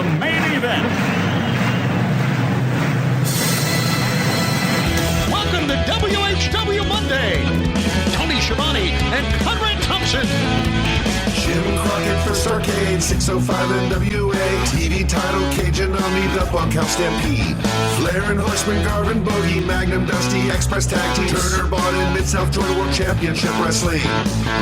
the main event. Welcome to WHW Monday. Tony Schiavone and Conrad Thompson. Jim Crockett for Starcade, 605 NWA. TV title, Cajun Omni, the Bunkhouse Stampede. Flair and Horseman, Garvin, Bogey, Magnum, Dusty, Express Tag Team. Turner, Barton, Mid-South Joint World Championship Wrestling.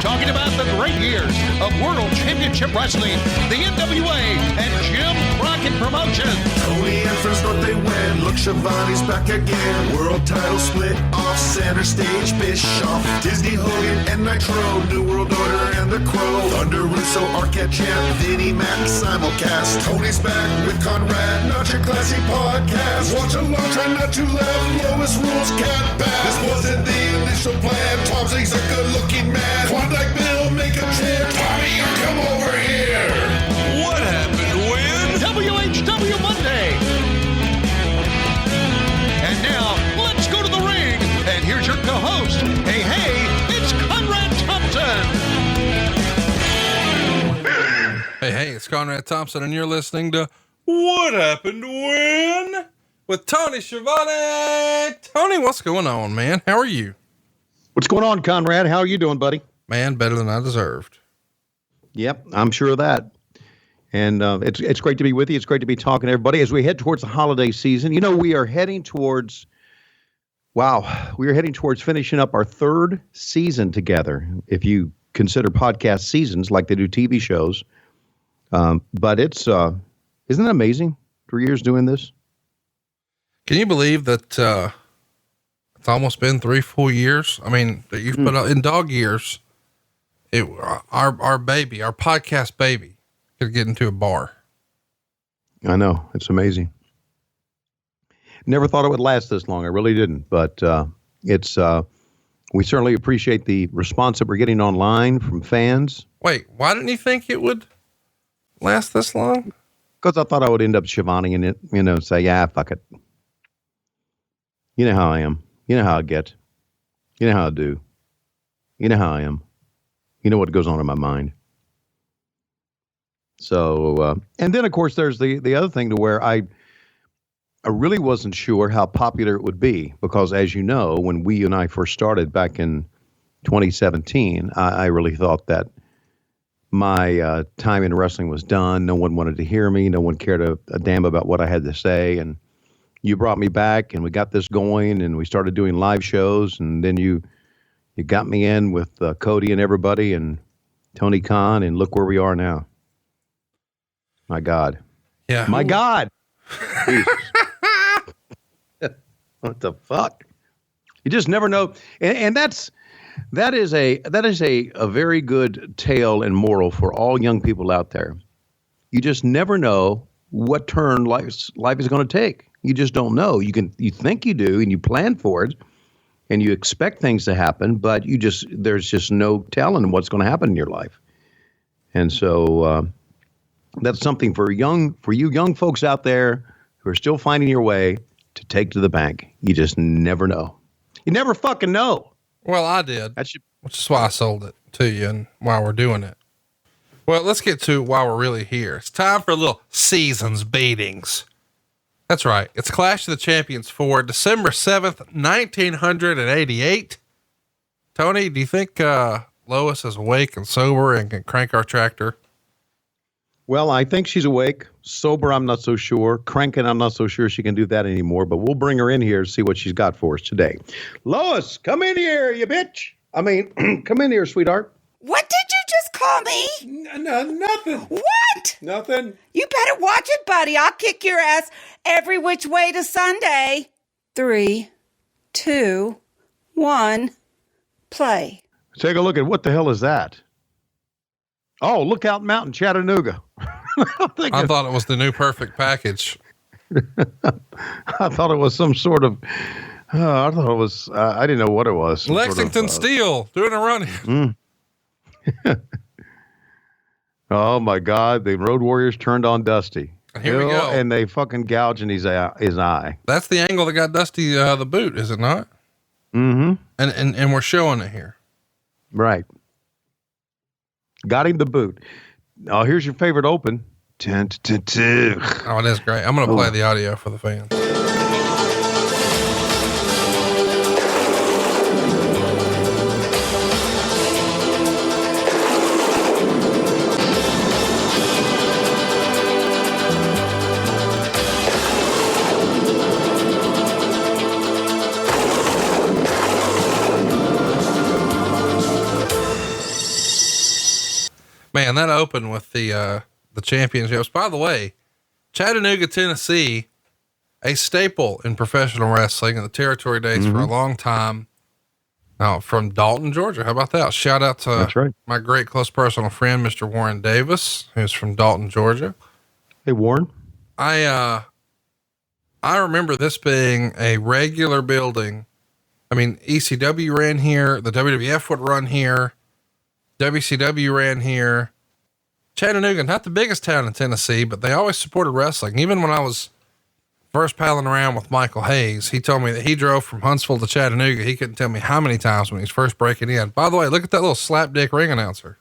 Talking about the great years of World Championship Wrestling, the NWA, and Jim Crockett Promotions. Tony and Friends North, they win. Look, Schiavone's back again. World title split off center stage, Bischoff, Disney, Hogan, and Nitro. New World Order and the Crow. Thunder, Russo, Arquette, Champ, Vinnie, Mac, simulcast. Tony's back with Conrad, not your classy podcast. Watch along, try not to laugh. Lowest rules, cat back. This wasn't the initial plan. Tom Zigg's a good-looking man. Klondike Bill, make a chair. Tommy, you come over here. What happened when? WHW Monday. And now, let's go to the ring. And here's your co-host. Hey, it's Conrad Thompson. Hey, it's Conrad Thompson, and you're listening to What Happened When? With Tony Schiavone. Tony, what's going on, man? How are you? What's going on, Conrad? How are you doing, buddy? Man, better than I deserved. Yep, I'm sure of that. And it's great to be with you. It's great to be talking to everybody as we head towards the holiday season. You know, we are heading towards finishing up our third season together, if you consider podcast seasons like they do TV shows. But it's, isn't it amazing? 3 years doing this. Can you believe that, it's almost been 3 full years? I mean, that you've put out in dog years, our baby, our podcast baby could get into a bar. I know, it's amazing. Never thought it would last this long. I really didn't, but, we certainly appreciate the response that we're getting online from fans. Wait, why didn't you think it would last this long? Because I thought I would end up Schiavone in it, say, yeah, fuck it. You know how I am. You know how I get. You know how I do. You know how I am. You know what goes on in my mind. So, and then of course there's the other thing to where I really wasn't sure how popular it would be, because as you know, when you and I first started back in 2017, I really thought that my time in wrestling was done. No one wanted to hear me. No one cared a damn about what I had to say. And you brought me back, and we got this going, and we started doing live shows. And then you got me in with Cody and everybody and Tony Khan, and look where we are now. My God. Yeah. My God. Jesus. What the fuck? You just never know. And that is a very good tale and moral for all young people out there. You just never know what turn life is going to take. You just don't know. You think you do, and you plan for it, and you expect things to happen, but there's just no telling what's going to happen in your life. And so that's something for you young folks out there who are still finding your way to take to the bank. You just never know. You never fucking know. Well, I did, which is why I sold it to you and why we're doing it. Well, let's get to why we're really here. It's time for a little seasons beatings. That's right. It's Clash of the Champions for December 7th, 1988. Tony, do you think Lois is awake and sober and can crank our tractor? Well, I think she's awake. Sober, I'm not so sure. Cranking, I'm not so sure she can do that anymore, but we'll bring her in here to see what she's got for us today. Lois, come in here, you bitch. I mean, come in here, sweetheart. What did you just call me? No, nothing. What? Nothing. You better watch it, buddy. I'll kick your ass every which way to Sunday. 3, 2, 1, play. Take a look at what the hell is that? Oh, Lookout Mountain, Chattanooga. I thought it was the new Perfect Package. I thought it was some sort of, I thought it was, I didn't know what it was. Lexington Steel doing a run. Oh my God. The Road Warriors turned on Dusty. Here we go. And they fucking gouging his eye. That's the angle that got Dusty the boot, is it not? Mm-hmm. And we're showing it here. Right. Got him the boot. Oh, here's your favorite open. Oh, it is great. I'm going to play the audio for the fans. Man, that opened with the championships. By the way, Chattanooga, Tennessee, a staple in professional wrestling in the territory days for a long time. Now from Dalton, Georgia. How about that? Shout out to my great close personal friend, Mr. Warren Davis, who's from Dalton, Georgia. Hey, Warren. I remember this being a regular building. I mean, ECW ran here. The WWF would run here. WCW ran here. Chattanooga, not the biggest town in Tennessee, but they always supported wrestling. Even when I was first palling around with Michael Hayes, he told me that he drove from Huntsville to Chattanooga. He couldn't tell me how many times when he was first breaking in. By the way, look at that little slapdick ring announcer.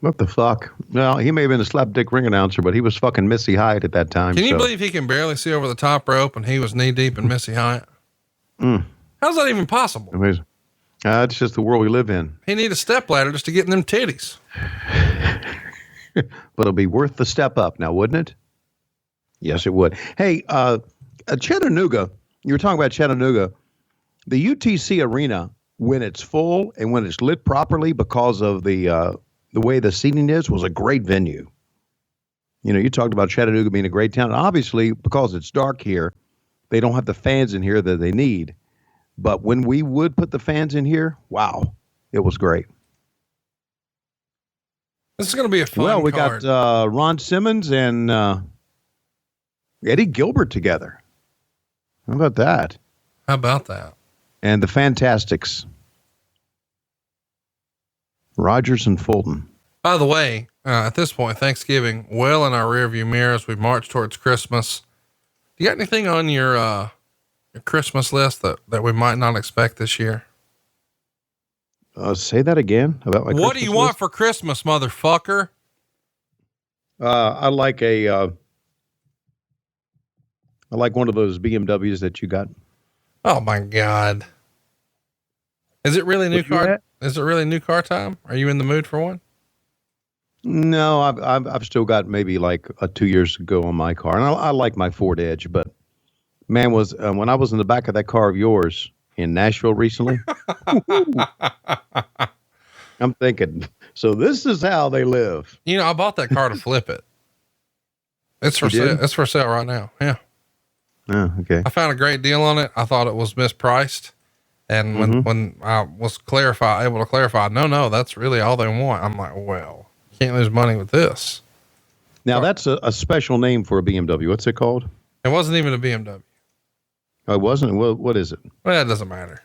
What the fuck? Well, he may have been a slapdick ring announcer, but he was fucking Missy Hyatt at that time. Can you believe he can barely see over the top rope and he was knee deep in Missy Hyatt? How's that even possible? Amazing. It's just the world we live in. He need a step ladder just to get in them titties. But it'll be worth the step up now, wouldn't it? Yes, it would. Hey, Chattanooga, you were talking about Chattanooga. The UTC arena, when it's full and when it's lit properly because of the way the seating is, was a great venue. You know, you talked about Chattanooga being a great town. Obviously, because it's dark here, they don't have the fans in here that they need. But when we would put the fans in here, wow, it was great. This is going to be a fun we card. got Ron Simmons and Eddie Gilbert together. How about that? How about that? And the Fantastics. Rogers and Fulton. By the way, at this point, Thanksgiving well in our rearview mirror as we march towards Christmas. You got anything on your Christmas list that we might not expect this year? Say that again about my. What do you want for Christmas, motherfucker? I like one of those BMWs that you got. Oh my God! Is it really new car? Is it really new car time? Are you in the mood for one? No, I've still got maybe like 2 years to go on my car, and I like my Ford Edge, but. Man, when I was in the back of that car of yours in Nashville recently, I'm thinking, so this is how they live. You know, I bought that car to flip it. It's for sale. It's for sale right now. Yeah. Oh, okay. I found a great deal on it. I thought it was mispriced. And when I was able to clarify, no, that's really all they want. I'm like, well, you can't lose money with this. Now that's a special name for a BMW. What's it called? It wasn't even a BMW. Oh, it wasn't? What is it? Well, it doesn't matter.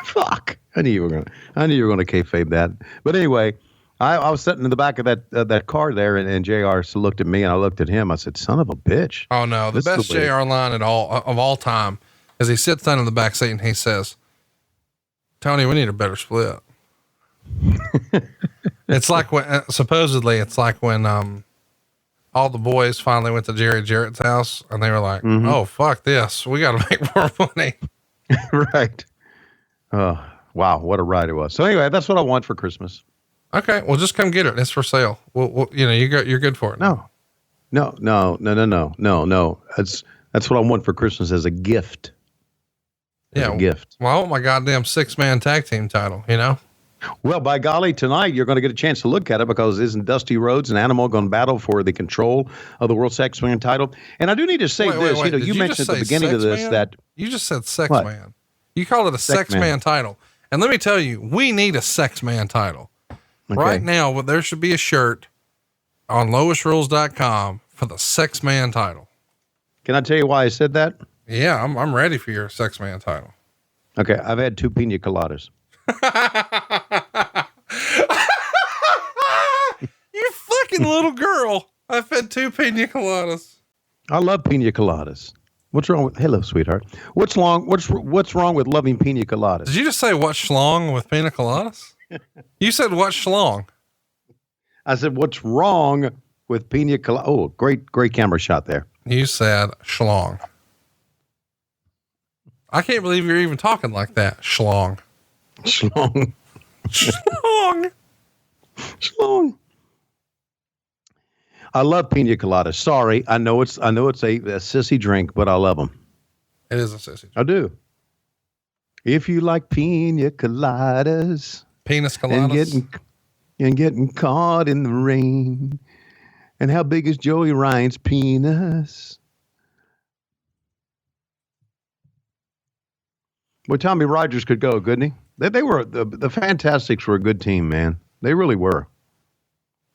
Fuck. I knew you were going to kayfabe that. But anyway, I was sitting in the back of that car there, and JR looked at me, and I looked at him. I said, "Son of a bitch." Oh no, the best JR line of all time is he sits down in the back seat and he says, "Tony, we need a better split." It's like when supposedly it's like when all the boys finally went to Jerry Jarrett's house and they were like, "Oh, fuck this. We got to make more money." Right. Oh, wow. What a ride it was. So anyway, that's what I want for Christmas. Okay. Well, just come get it. It's for sale. Well, you're good for it. No. That's what I want for Christmas as a gift. A gift. Well, I want my goddamn 6-man tag team title, you know? Well, by golly, tonight you're going to get a chance to look at it because isn't Dusty Rhodes and Animal going to battle for the control of the World Sex Man title? And I do need to say this. Wait, you mentioned at the beginning of this that you just said Sex Man. You call it a Sex Man title. And let me tell you, we need a Sex Man title. Okay. Right now, there should be a shirt on lowestrules.com for the Sex Man title. Can I tell you why I said that? Yeah, I'm ready for your Sex Man title. Okay, I've had 2 pina coladas. You fucking little girl. I've had 2 pina coladas. I love pina coladas. What's wrong with, hello, sweetheart. What's wrong with loving pina coladas? Did you just say what's schlong with pina coladas? You said what's schlong. I said, what's wrong with pina colada. Oh, great camera shot there. You said schlong. I can't believe you're even talking like that. Schlong. Schlong. Schlong. Schlong. I love pina colada. Sorry. I know it's a sissy drink, but I love them. It is a sissy drink. I do. If you like pina coladas. Penis coladas. And getting caught in the rain. And how big is Joey Ryan's penis? Well, Tommy Rogers could go, couldn't he? They were the Fantastics were a good team, man. They really were.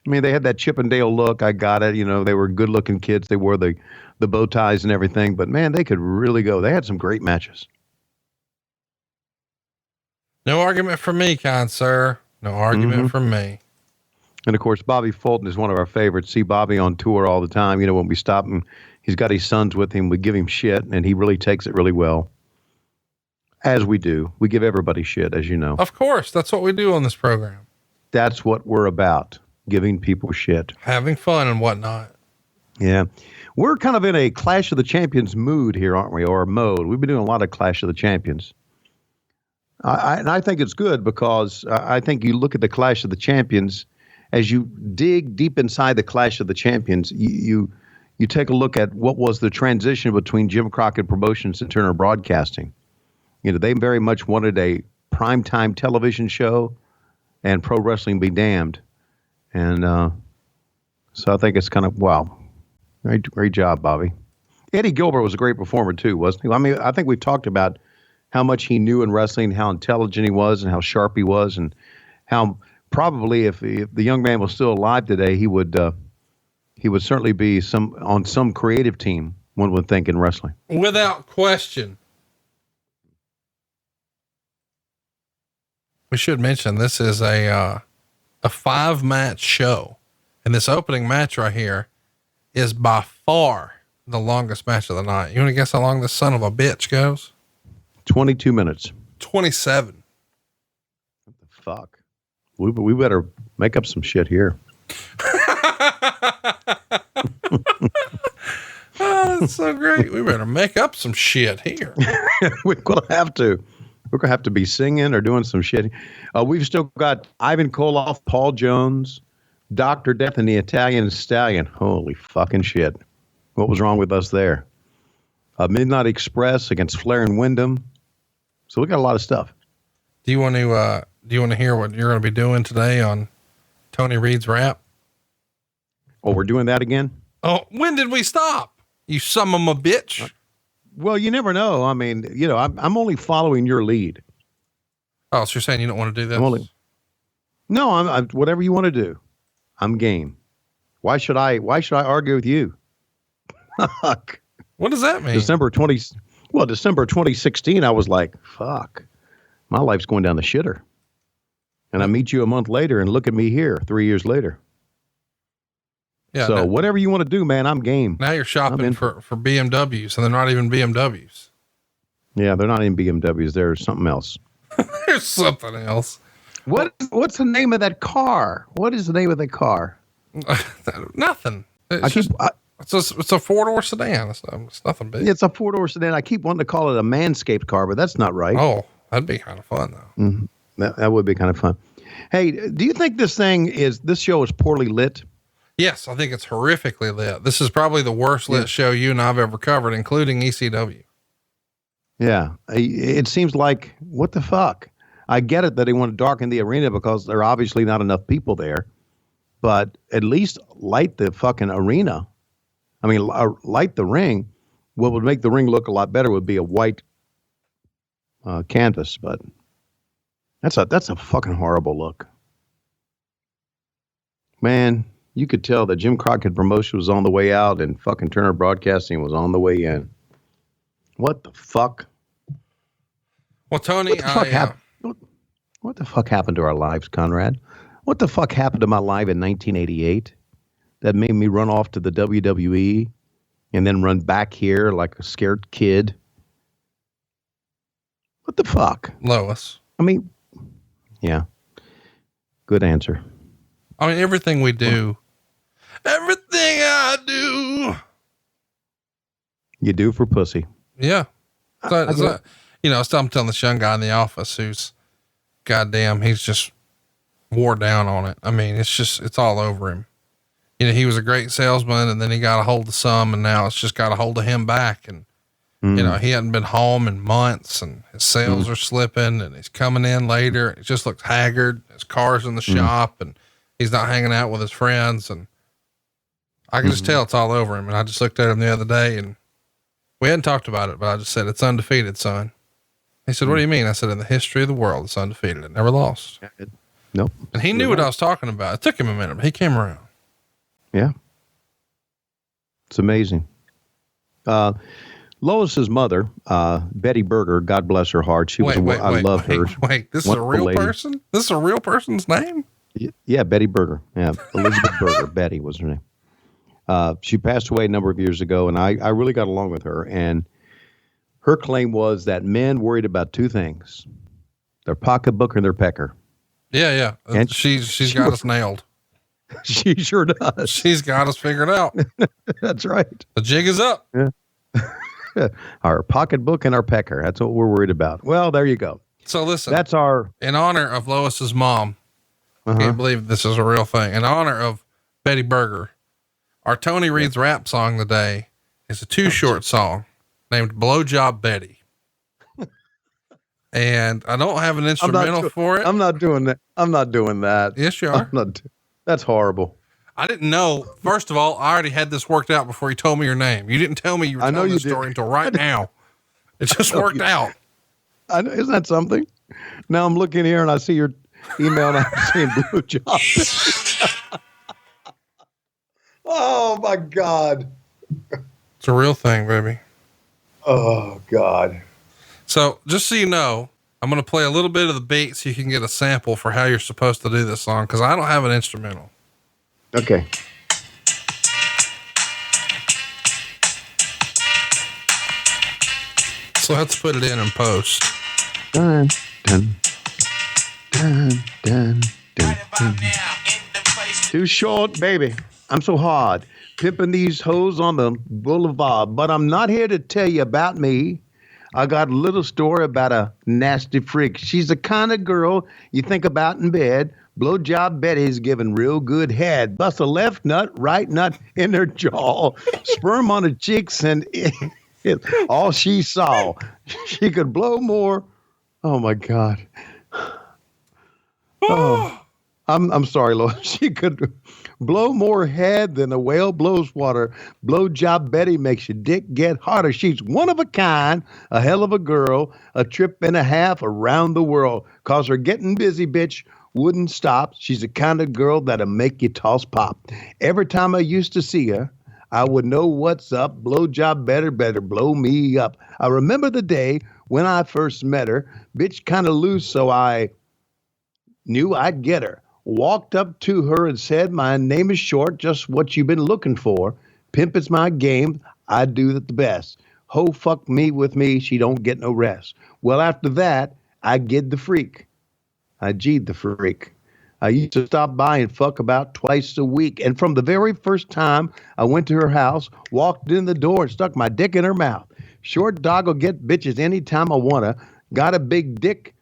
I mean, they had that Chippendale look. I got it. You know, they were good looking kids. They wore the bow ties and everything, but man, they could really go. They had some great matches. No argument from me, kind sir. No argument from me. And of course, Bobby Fulton is one of our favorites. See Bobby on tour all the time. You know, when we stop him, he's got his sons with him. We give him shit, and he really takes it really well. As we do. We give everybody shit, as you know. Of course. That's what we do on this program. That's what we're about. Giving people shit. Having fun and whatnot. Yeah. We're kind of in a Clash of the Champions mood here, aren't we? Or mode. We've been doing a lot of Clash of the Champions. And I think it's good because I think you look at the Clash of the Champions, as you dig deep inside the Clash of the Champions, you take a look at what was the transition between Jim Crockett Promotions and Turner Broadcasting. You know, they very much wanted a primetime television show and pro wrestling be damned. And so I think it's kind of, wow. Great job, Bobby. Eddie Gilbert was a great performer too, wasn't he? I mean, I think we've talked about how much he knew in wrestling, how intelligent he was and how sharp he was, and how probably if the young man was still alive today, he would certainly be on some creative team, one would think, in wrestling. Without question. We should mention this is a 5-match show, and this opening match right here is by far the longest match of the night. You want to guess how long this son of a bitch goes? 22 minutes. 27. What the fuck? We better make up some shit here. Oh, that's so great. We better make up some shit here. We're going to have to. We're going to have to be singing or doing some shit. We've still got Ivan Koloff, Paul Jones, Dr. Death, and the Italian Stallion. Holy fucking shit. What was wrong with us there? Midnight Express against Flair and Windham. So we got a lot of stuff. Do you want to hear what you're going to be doing today on Tony Reed's rap? Oh, we're doing that again? Oh, when did we stop? You son of a bitch. Well, you never know. I mean, you know, I'm only following your lead. Oh, so you're saying you don't want to do this? No, I'm whatever you want to do. I'm game. Why should I argue with you? Fuck. What does that mean? December 2016, I was like, fuck, my life's going down the shitter. And I meet you a month later and look at me here 3 years later. Yeah. So whatever you want to do, man, I'm game. Now you're shopping for BMWs, and they're not even BMWs. Yeah, they're not even BMWs. There's something else. There's something else. What's the name of that car? What is the name of the car? Nothing. It's a 4-door sedan. It's nothing big. It's a 4-door sedan. I keep wanting to call it a Manscaped car, but that's not right. Oh, that'd be kind of fun though. Mm-hmm. That would be kind of fun. Hey, do you think this show is poorly lit? Yes, I think it's horrifically lit. This is probably the worst lit show you and I've ever covered, including ECW. Yeah. It seems like, what the fuck? I get it that they want to darken the arena because there are obviously not enough people there, but at least light the fucking arena. I mean, light the ring. What would make the ring look a lot better would be a white canvas, but that's a fucking horrible look. Man, you could tell that Jim Crockett Promotions was on the way out and fucking Turner Broadcasting was on the way in. What the fuck? Well, Tony, what the fuck happened to our lives, Conrad? What the fuck happened to my life in 1988 that made me run off to the WWE and then run back here like a scared kid? What the fuck? Lois. I mean, yeah. Good answer. I mean, everything we do. Everything I do. You do for pussy. Yeah. So, I'm telling this young guy in the office who's goddamn, he's just wore down on it. I mean, it's all over him. He was a great salesman and then he got a hold of some and now it's just got a hold of him back. And, he hadn't been home in months and his sales are slipping and he's coming in later. He just looks haggard. His car's in the shop and he's not hanging out with his friends. And I can just tell it's all over him. And I just looked at him the other day and we hadn't talked about it, but I just said, it's undefeated, son. He said, what do you mean? I said, in the history of the world, it's undefeated. It never lost. Nope. And he knew what I was talking about. It took him a minute, but he came around. Yeah. It's amazing. Lois's mother, Betty Berger, God bless her heart. She I love her. Wait, this is a real person? This is a real person's name? Yeah, Betty Berger. Yeah, Elizabeth Berger. Betty was her name. She passed away a number of years ago, and I really got along with her. And her claim was that men worried about two things: their pocketbook and their pecker. Yeah. And she's got us nailed. She sure does. She's got us figured out. That's right. The jig is up. Yeah. Our pocketbook and our pecker. That's what we're worried about. Well, there you go. So listen, that's in honor of Lois's mom. Can't believe this is a real thing. In honor of Betty Berger, our Tony Reed's rap song today is a Too Short song named Blowjob Betty. And I don't have an instrumental for it. I'm not doing that. Yes, you are. That's horrible. I didn't know. First of all, I already had this worked out before you told me your name. You didn't tell me you were telling the story until right now. It just worked out. I know, isn't that something? Now I'm looking here and I see your email and I'm seeing blue job. Oh my God. It's a real thing, baby. Oh God. So just so you know, I'm going to play a little bit of the beat so you can get a sample for how you're supposed to do this song. Cause I don't have an instrumental. Okay. So let's put it in post. Dun, dun, dun, dun, dun, dun. Too short, baby. I'm so hard. Pimping these hoes on the boulevard. But I'm not here to tell you about me. I got a little story about a nasty freak. She's the kind of girl you think about in bed. Blowjob Betty's giving real good head. Bust a left nut, right nut in her jaw. Sperm on her cheeks and all she saw. She could blow more. Oh my God. Oh, I'm sorry, Lord. She could blow more head than a whale blows water. Blowjob Betty makes your dick get harder. She's one of a kind, a hell of a girl, a trip and a half around the world. Cause her getting busy, bitch, wouldn't stop. She's the kind of girl that'll make you toss pop. Every time I used to see her, I would know what's up. Blowjob better blow me up. I remember the day when I first met her. Bitch kind of loose, so I knew I'd get her. Walked up to her and said, my name is Short, just what you've been looking for. Pimp is my game. I do it the best. Ho fuck me with me. She don't get no rest. Well, after that, I get the freak. I G'd the freak. I used to stop by and fuck about twice a week. And from the very first time I went to her house, walked in the door and stuck my dick in her mouth. Short dog will get bitches anytime I want to. Got a big dick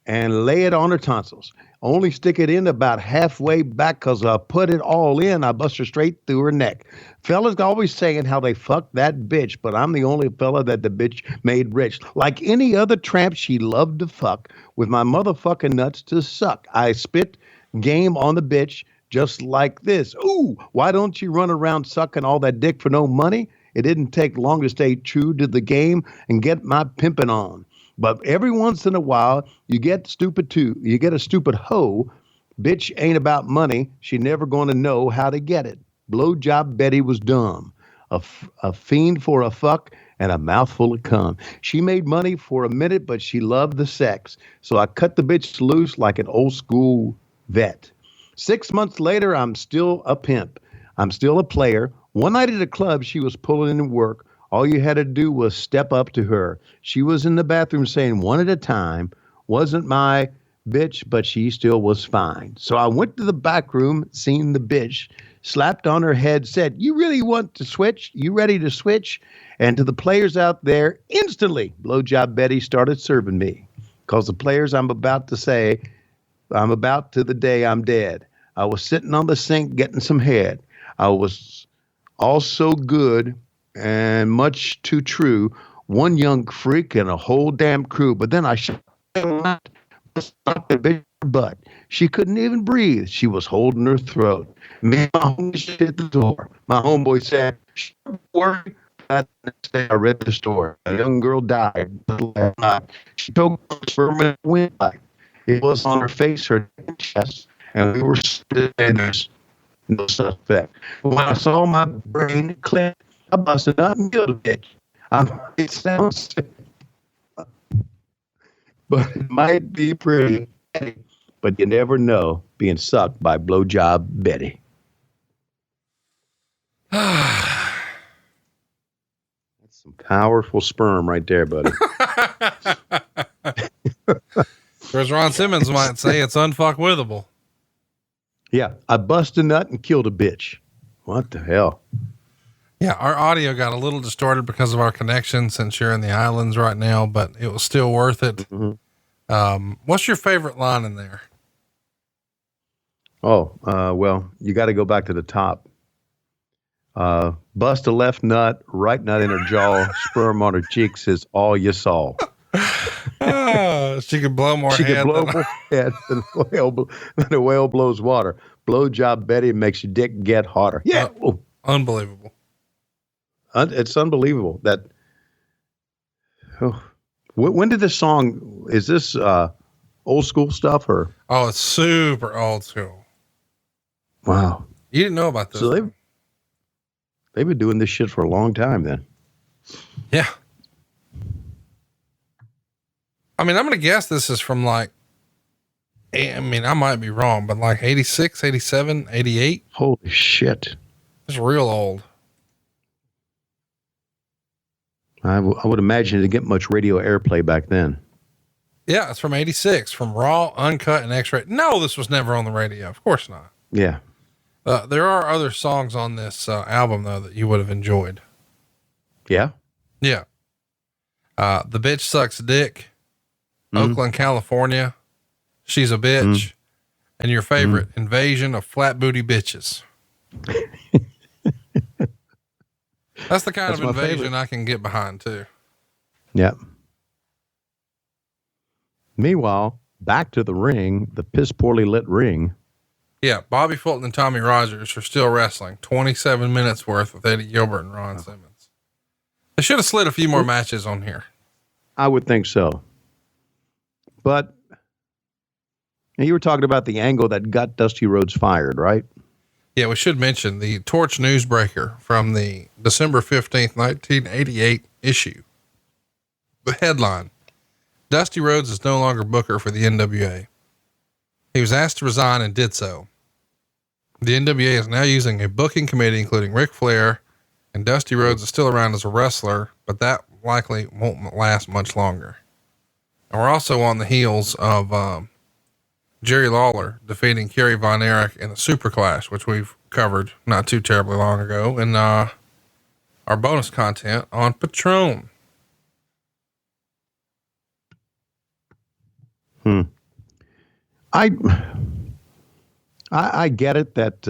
and lay it on her tonsils. Only stick it in about halfway back because I put it all in. I bust her straight through her neck. Fellas always saying how they fucked that bitch, but I'm the only fella that the bitch made rich. Like any other tramp, she loved to fuck with my motherfucking nuts to suck. I spit game on the bitch just like this. Ooh, why don't you run around sucking all that dick for no money? It didn't take long to stay true to the game and get my pimping on. But every once in a while, you get stupid too. You get a stupid hoe. Bitch ain't about money. She never going to know how to get it. Blowjob Betty was dumb. A fiend for a fuck and a mouthful of cum. She made money for a minute, but she loved the sex. So I cut the bitch loose like an old school vet. 6 months later, I'm still a pimp. I'm still a player. One night at a club, she was pulling in work. All you had to do was step up to her. She was in the bathroom saying one at a time, wasn't my bitch, but she still was fine. So I went to the back room, seen the bitch. slapped on her head, said, "You really want to switch? You ready to switch?" And to the players out there, instantly, Blowjob Betty started serving me. Because the players I'm about to say, I'm about to the day I'm dead. I was sitting on the sink getting some head. I was also good and much too true. One young freak and a whole damn crew. But then I shot the bitch butt. She couldn't even breathe. She was holding her throat. Me and my homie hit the door. My homeboy said, "Don't worry." The next day I read the story. A young girl died last night. She choked on sperm windpipe. It was on her face, her chest, and we were there's no suspect. When I saw my brain click, I busted up and killed a bitch. It sounds sick, but it might be pretty. But you never know being sucked by Blowjob Betty. That's some powerful sperm right there, buddy. Whereas Ron Simmons might say it's unfuckwithable. Yeah, I bust a nut and killed a bitch. What the hell? Yeah, our audio got a little distorted because of our connection since you're in the islands right now, but it was still worth it. Mm-hmm. What's your favorite line in there? Oh, well, you got to go back to the top. Bust a left nut, right nut in her jaw, sperm on her cheeks is all you saw. She could blow more she head could blow more head than a whale blows water. Blowjob Betty makes your dick get harder. Yeah. Unbelievable. It's unbelievable that. When did this song? Is this old school stuff or? Oh, it's super old school. Wow. You didn't know about this. So they've been doing this shit for a long time then. Yeah. I mean, I'm going to guess this is from like, I mean, I might be wrong, but like 86, 87, 88. Holy shit. It's real old. I would imagine it didn't get much radio airplay back then. Yeah, it's from 86, from Raw, Uncut, and X-Ray. No, this was never on the radio. Of course not. Yeah. There are other songs on this album, though, that you would have enjoyed. Yeah? Yeah. The Bitch Sucks Dick, Oakland, California, She's a Bitch, and your favorite, Invasion of Flat Booty Bitches. That's the kind of invasion I can get behind, too. Yep. Meanwhile, back to the ring, the piss poorly lit ring. Yeah, Bobby Fulton and Tommy Rogers are still wrestling. 27 minutes worth with Eddie Gilbert and Ron Simmons. They should have slid a few more matches on here. I would think so. But you were talking about the angle that got Dusty Rhodes fired, right? Yeah, we should mention the Torch newsbreaker from the December 15th, 1988 issue. The headline, Dusty Rhodes is no longer booker for the NWA. He was asked to resign and did so. The NWA is now using a booking committee, including Ric Flair, and Dusty Rhodes is still around as a wrestler, but that likely won't last much longer. And we're also on the heels of Jerry Lawler defeating Kerry Von Erich in the Super Clash, which we've covered not too terribly long ago, and our bonus content on Patron. I get it that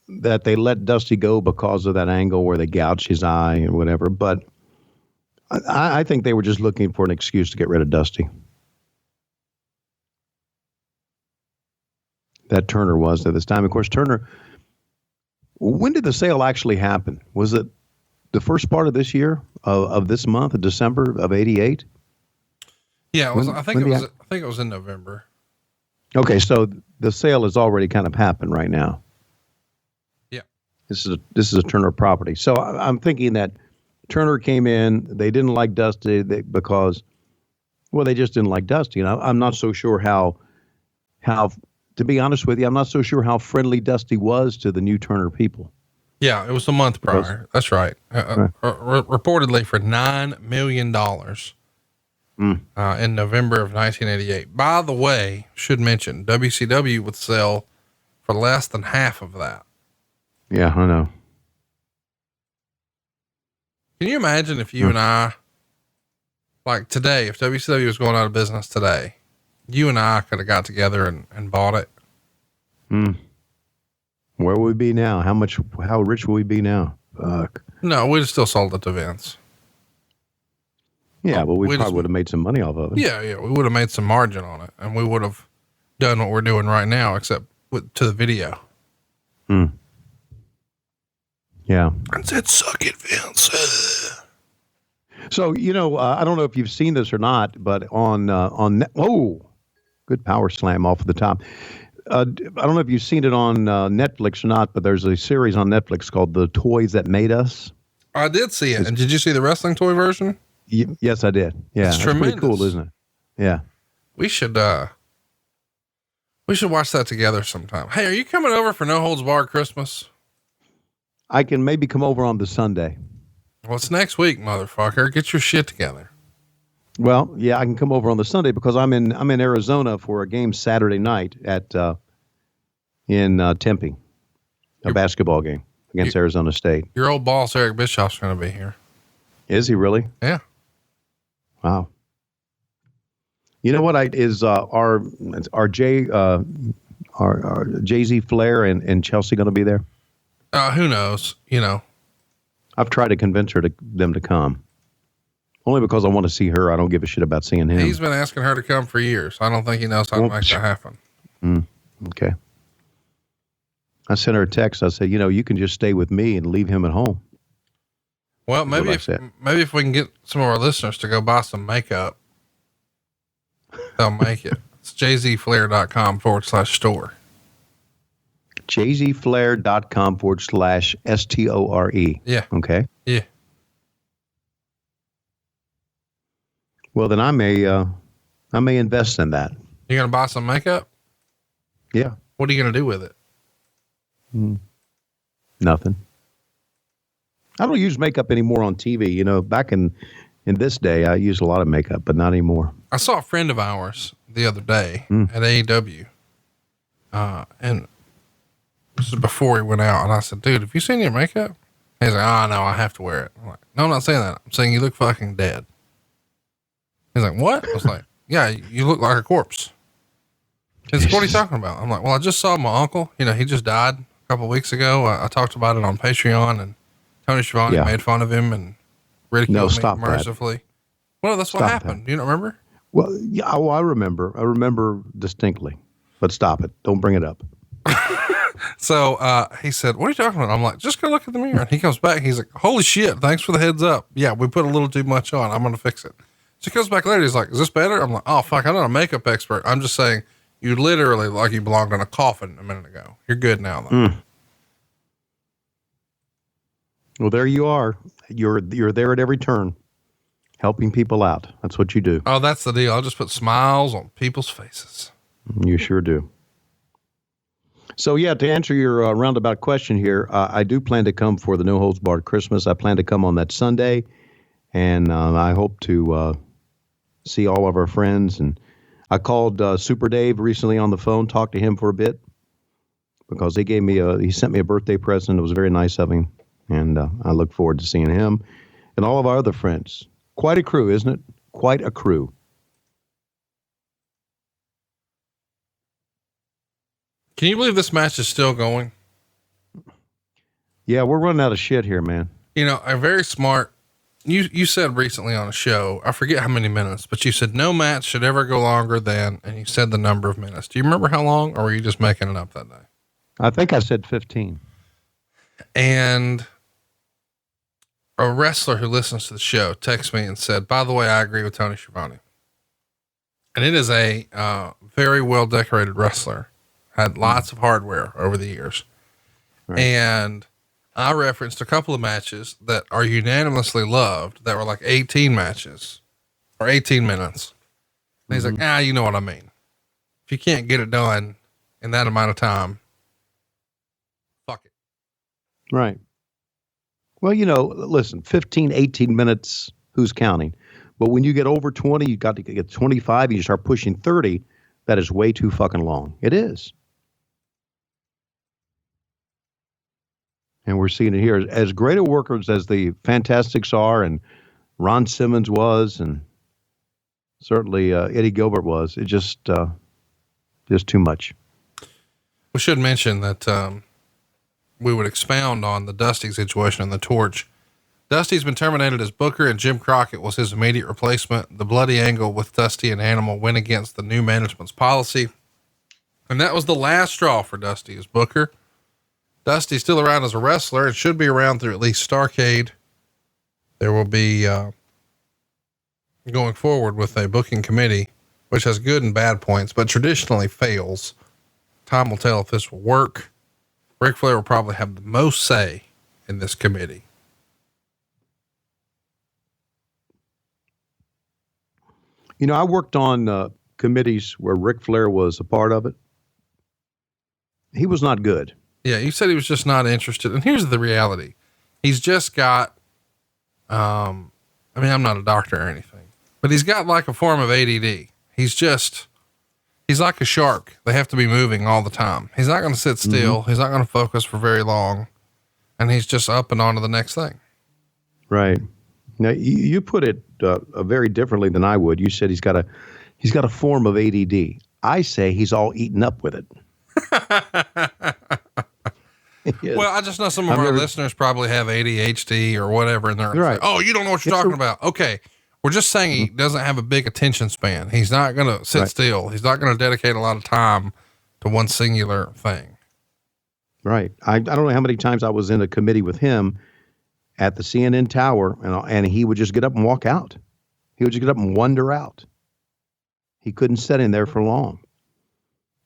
that they let Dusty go because of that angle where they gouged his eye and whatever, but I think they were just looking for an excuse to get rid of Dusty. That Turner was at this time. Of course, Turner, when did the sale actually happen? Was it the first part of this year, of this month, of December of '88? Yeah, I think it was in November. Okay, so the sale has already kind of happened right now. Yeah. This is a Turner property. So I'm thinking that Turner came in, they didn't like Dusty because they just didn't like Dusty. And I'm not so sure how, to be honest with you, I'm not so sure how friendly Dusty was to the new Turner people. Yeah, it was a month prior. That's right. Reportedly for $9 million in November of 1988. By the way, should mention WCW would sell for less than half of that. Yeah, I know. Can you imagine if you and I, like today, if WCW was going out of business today, you and I could have got together and bought it? Where would we be now? How rich would we be now? Fuck. No, we'd have still sold it to Vince. Yeah, but we we probably just- would have made some money off of it. Yeah. We would have made some margin on it, and we would have done what we're doing right now, except to the video. Yeah. And said, "Suck it, Vince." So, I don't know if you've seen this or not, but good power slam off the top. I don't know if you've seen it on Netflix or not, but there's a series on Netflix called The Toys That Made Us. I did see it. And did you see the wrestling toy version? Yes, I did. Yeah. It's pretty tremendous. cool, isn't it? Yeah. We should watch that together sometime. Hey, are you coming over for No Holds Barred Christmas? I can maybe come over on the Sunday. Well, it's next week, motherfucker. Get your shit together. Well, yeah, I can come over on the Sunday because I'm in Arizona for a game Saturday night in Tempe, a basketball game against Arizona State. Your old boss, Eric Bischoff's going to be here. Is he really? Yeah. Wow. You know what? Our Jay-Z, Flair, and Chelsea going to be there? Who knows? I've tried to convince them to come. Only because I want to see her. I don't give a shit about seeing him. He's been asking her to come for years. I don't think he knows how to make that happen. Okay. I sent her a text. I said, you can just stay with me and leave him at home. Well, maybe if we can get some of our listeners to go buy some makeup, they'll make it. It's jzflair.com/store. jzflair.com/STORE. Yeah. Okay. Yeah. Well, then I may invest in that. You going to buy some makeup? Yeah. What are you going to do with it? Nothing. I don't use makeup anymore on TV. Back in this day, I used a lot of makeup, but not anymore. I saw a friend of ours the other day at AEW. And this is before he went out. And I said, dude, have you seen your makeup? He's like, oh, no, I have to wear it. I'm like, no, I'm not saying that. I'm saying you look fucking dead. He's like, what? I was like, yeah, you look like a corpse. He's like, what are you talking about? I'm like, well, I just saw my uncle. He just died a couple of weeks ago. I talked about it on Patreon, and Tony Schiavone made fun of him and ridiculed me mercifully. Well, that's what happened. You don't remember? Well, yeah, I remember. I remember distinctly. But stop it. Don't bring it up. So he said, what are you talking about? I'm like, just go look at the mirror. And he comes back. He's like, holy shit, thanks for the heads up. Yeah, we put a little too much on. I'm going to fix it. So he comes back later. He's like, is this better? I'm like, oh, fuck, I'm not a makeup expert. I'm just saying you literally like you belonged in a coffin a minute ago. You're good now, though. Well, there you are. You're there at every turn, helping people out. That's what you do. Oh, that's the deal. I'll just put smiles on people's faces. You sure do. So, yeah, to answer your roundabout question here, I do plan to come for the No Holds Barred Christmas. I plan to come on that Sunday, and I hope to see all of our friends. And I called Super Dave recently on the phone, talked to him for a bit, because he sent me a birthday present. It was very nice of him, and I look forward to seeing him and all of our other friends. Quite a crew, isn't it? Quite a crew. Can you believe this match is still going? Yeah, we're running out of shit here, man. A very smart, you said recently on a show, I forget how many minutes, but you said no match should ever go longer than, and you said the number of minutes. Do you remember how long, or were you just making it up that day? I think I said 15. And a wrestler who listens to the show texted me and said, by the way, I agree with Tony Schiavone. And it is a very well decorated wrestler. Had lots of hardware over the years. Right. And I referenced a couple of matches that are unanimously loved that were like 18 matches or 18 minutes. And he's like, you know what I mean? If you can't get it done in that amount of time, fuck it. Right. Well, listen, 15, 18 minutes, who's counting? But when you get over 20, you got to get 25, you start pushing 30. That is way too fucking long. It is. And we're seeing it here. As great a workers as the Fantastics are, and Ron Simmons was, and certainly Eddie Gilbert was, it just too much. We should mention that we would expound on the Dusty situation in the Torch. Dusty's been terminated as booker, and Jim Crockett was his immediate replacement. The bloody angle with Dusty and Animal went against the new management's policy, and that was the last straw for Dusty as booker. Dusty's still around as a wrestler and should be around through at least Starrcade. There will be going forward with a booking committee, which has good and bad points, but traditionally fails. Time will tell if this will work. Ric Flair will probably have the most say in this committee. You know, I worked on committees where Ric Flair was a part of it. He was not good. Yeah, you said he was just not interested. And here's the reality. He's just got, I mean, I'm not a doctor or anything, but he's got like a form of ADD. He's like a shark. They have to be moving all the time. He's not going to sit still. He's not going to focus for very long. And he's just up and on to the next thing. Right. Now you put it very differently than I would. You said he's got a form of ADD. I say he's all eaten up with it. Well, I just know some of our listeners probably have ADHD or whatever, and they're right. Oh, you don't know what you're talking about. Okay. We're just saying he doesn't have a big attention span. He's not going to sit still. He's not going to dedicate a lot of time to one singular thing. Right. I don't know how many times I was in a committee with him at the CNN Tower, and he would just get up and walk out. He would just get up and wander out. He couldn't sit in there for long.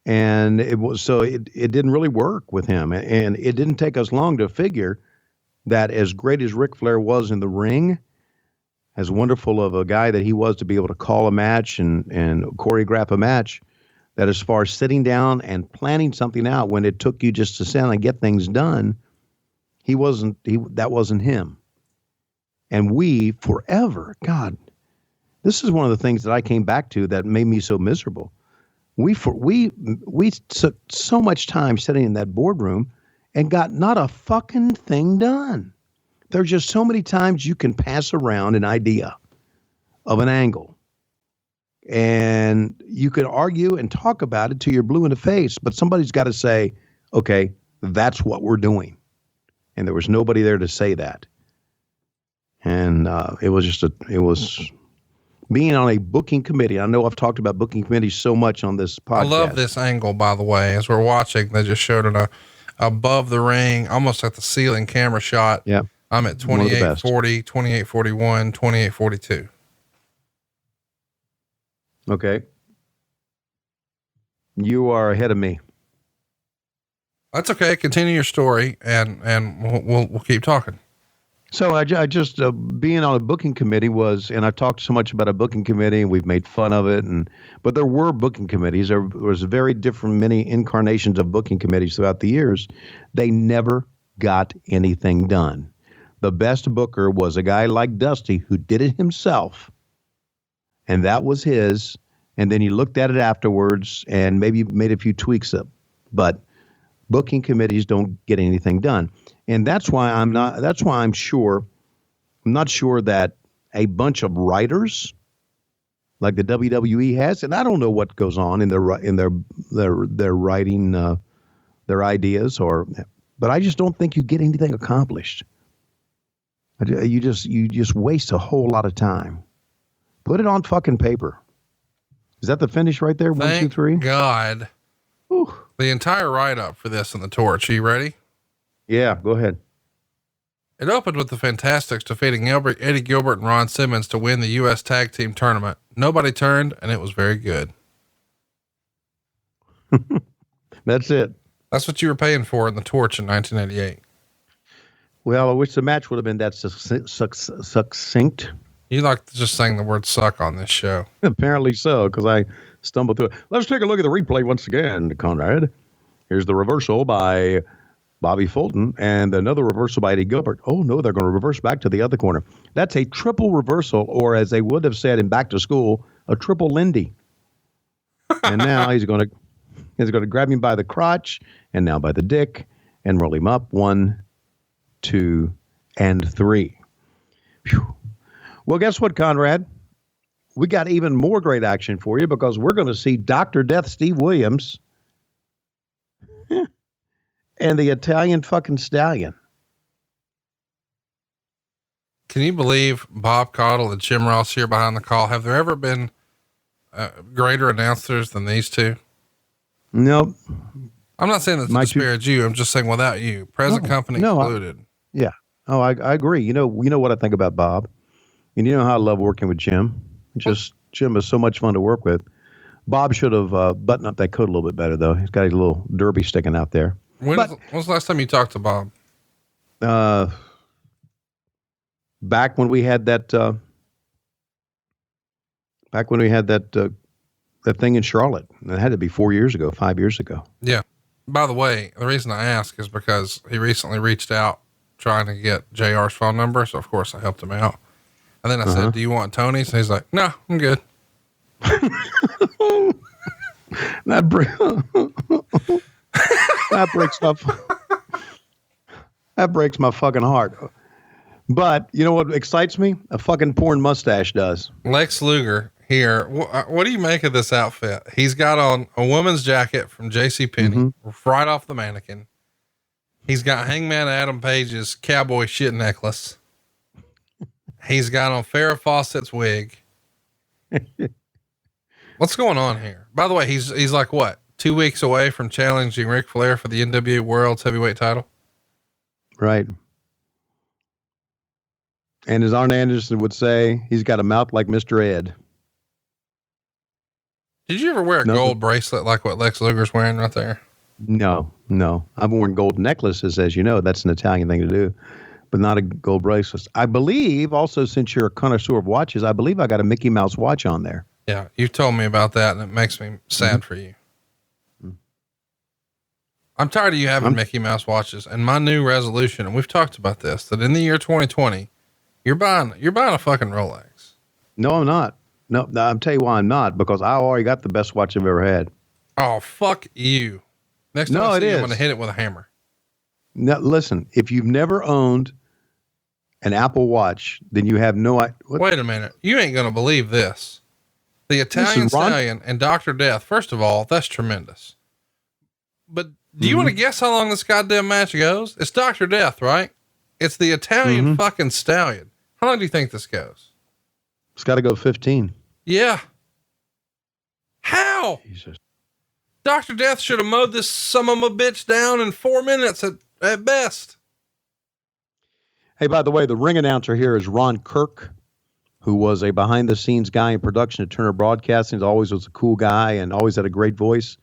And it didn't really work with him. And it didn't take us long to figure that as great as Ric Flair was in the ring, as wonderful of a guy that he was to be able to call a match and choreograph a match, that as far as sitting down and planning something out when it took you just to sit down and get things done, that wasn't him. And we forever, God, this is one of the things that I came back to that made me so miserable. We took so much time sitting in that boardroom and got not a fucking thing done. There's just so many times you can pass around an idea of an angle, and you could argue and talk about it till you're blue in the face, but somebody's got to say, okay, that's what we're doing. And there was nobody there to say that. And it was being on a booking committee. I know I've talked about booking committees so much on this podcast. I love this angle, by the way. As we're watching, they just showed it above the ring, almost like the ceiling camera shot. Yeah. I'm at 2840, 2841, 2842. Okay. You are ahead of me. That's okay. Continue your story, and we'll keep talking. So I just being on a booking committee and I talked so much about a booking committee, and we've made fun of it, but there were booking committees. There was very different, many incarnations of booking committees throughout the years. They never got anything done. The best booker was a guy like Dusty who did it himself, and that was his. And then he looked at it afterwards and maybe made a few tweaks up, but booking committees don't get anything done. And that's why I'm not sure that a bunch of writers like the WWE has, and I don't know what goes on in their writing, their ideas, but I just don't think you get anything accomplished. You just waste a whole lot of time. Put it on fucking paper. Is that the finish right there? 1, 2, 3. God. Ooh. The entire write-up for this in the Torch. Are you ready? Yeah, go ahead. It opened with the Fantastics defeating Eddie Gilbert and Ron Simmons to win the U.S. Tag Team Tournament. Nobody turned, and it was very good. That's it. That's what you were paying for in the Torch in 1988. Well, I wish the match would have been that succinct. You like to just saying the word suck on this show. Apparently so, because I stumbled through it. Let's take a look at the replay once again, Conrad. Here's the reversal by Bobby Fulton and another reversal by Eddie Gilbert. Oh, no, they're going to reverse back to the other corner. That's a triple reversal, or as they would have said in Back to School, a triple Lindy. And now he's going to grab him by the crotch and now by the dick and roll him up 1, 2, and 3. Whew. Well, guess what, Conrad? We got even more great action for you because we're going to see Dr. Death Steve Williams and the Italian fucking Stallion. Can you believe Bob Caudle and Jim Ross here behind the call? Have there ever been greater announcers than these two? Nope. I'm not saying that to disparage you. I'm just saying without you, present company included. Yeah. Oh, I agree. You know what I think about Bob, and you know how I love working with Jim. Jim is so much fun to work with. Bob should have buttoned up that coat a little bit better, though. He's got his little derby sticking out there. When was the last time you talked to Bob? Back when we had that. That thing in Charlotte. It had to be 5 years ago. Yeah. By the way, the reason I ask is because he recently reached out trying to get JR's phone number. So of course I helped him out. And then I said, do you want Tony's? And he's like, no, I'm good. That breaks my fucking heart. But you know what excites me? A fucking porn mustache does. Lex Luger here. What do you make of this outfit? He's got on a woman's jacket from JCPenney, right off the mannequin. He's got Hangman Adam Page's cowboy shit necklace. He's got on Farrah Fawcett's wig. What's going on here? By the way, he's like what, 2 weeks away from challenging Ric Flair for the NWA World's Heavyweight title. Right. And as Arn Anderson would say, he's got a mouth like Mr. Ed. Did you ever wear a gold bracelet like what Lex Luger's wearing right there? No. I've worn gold necklaces, as you know. That's an Italian thing to do, but not a gold bracelet. I believe also, since you're a connoisseur of watches, I believe I got a Mickey Mouse watch on there. Yeah. You've told me about that and it makes me sad for you. I'm tired of you having Mickey Mouse watches, and my new resolution, and we've talked about this, that in the year 2020, you're buying a fucking Rolex. No, I'm not. No, I'll tell you why I'm not, because I already got the best watch I've ever had. Oh, fuck you. Next time I see you, I'm going to hit it with a hammer. Now, listen, if you've never owned an Apple Watch, then you have no idea. Wait a minute. You ain't going to believe this. The Italian Stallion and Dr. Death, first of all, that's tremendous. But do you want to guess how long this goddamn match goes? It's Dr. Death, right? It's the Italian fucking Stallion. How long do you think this goes? It's got to go 15. Yeah. How? Jesus. Dr. Death should have mowed this son of a bitch down in 4 minutes at best. Hey, by the way, the ring announcer here is Ron Kirk, who was a behind the scenes guy in production at Turner Broadcasting. He always was a cool guy and always had a great voice.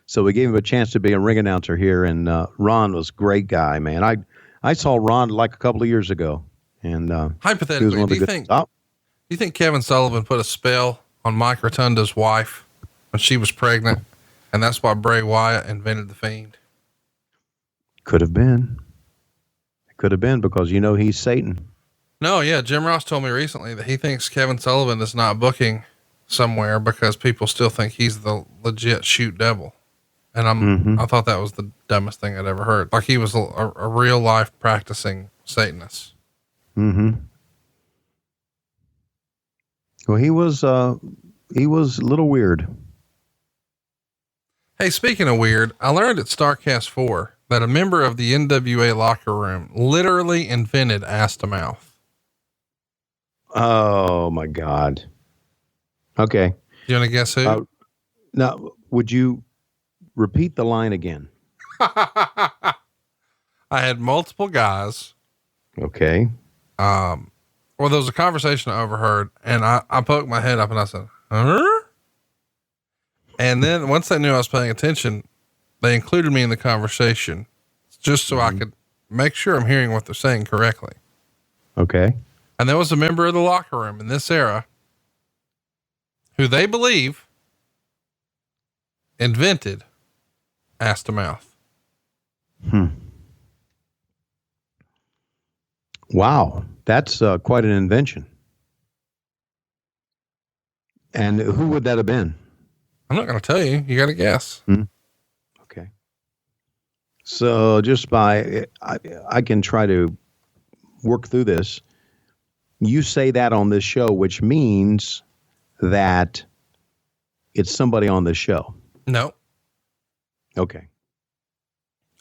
So we gave him a chance to be a ring announcer here. And Ron was a great guy, man. I saw Ron like a couple of years ago. And hypothetically, do you think Kevin Sullivan put a spell on Mike Rotunda's wife when she was pregnant, and that's why Bray Wyatt invented the Fiend? Could have been. It could have been, because he's Satan. No, yeah, Jim Ross told me recently that he thinks Kevin Sullivan is not booking somewhere because people still think he's the legit shoot devil. And I thought that was the dumbest thing I'd ever heard. Like he was a real life practicing Satanist. Well, he was a little weird. Hey, speaking of weird, I learned at StarCast 4 that a member of the NWA locker room literally invented ass to mouth. Oh my God. Okay. You want to guess who? Now, would you repeat the line again? I had multiple guys. Okay. Well, there was a conversation I overheard, and I poked my head up and I said, huh? And then once they knew I was paying attention, they included me in the conversation just so I could make sure I'm hearing what they're saying correctly. Okay. And there was a member of the locker room in this era who they believe invented ass to mouth. Wow. That's quite an invention. And who would that have been? I'm not going to tell you. You got to guess. Okay. So just I can try to work through this. You say that on this show, which means that it's somebody on this show. No. Okay.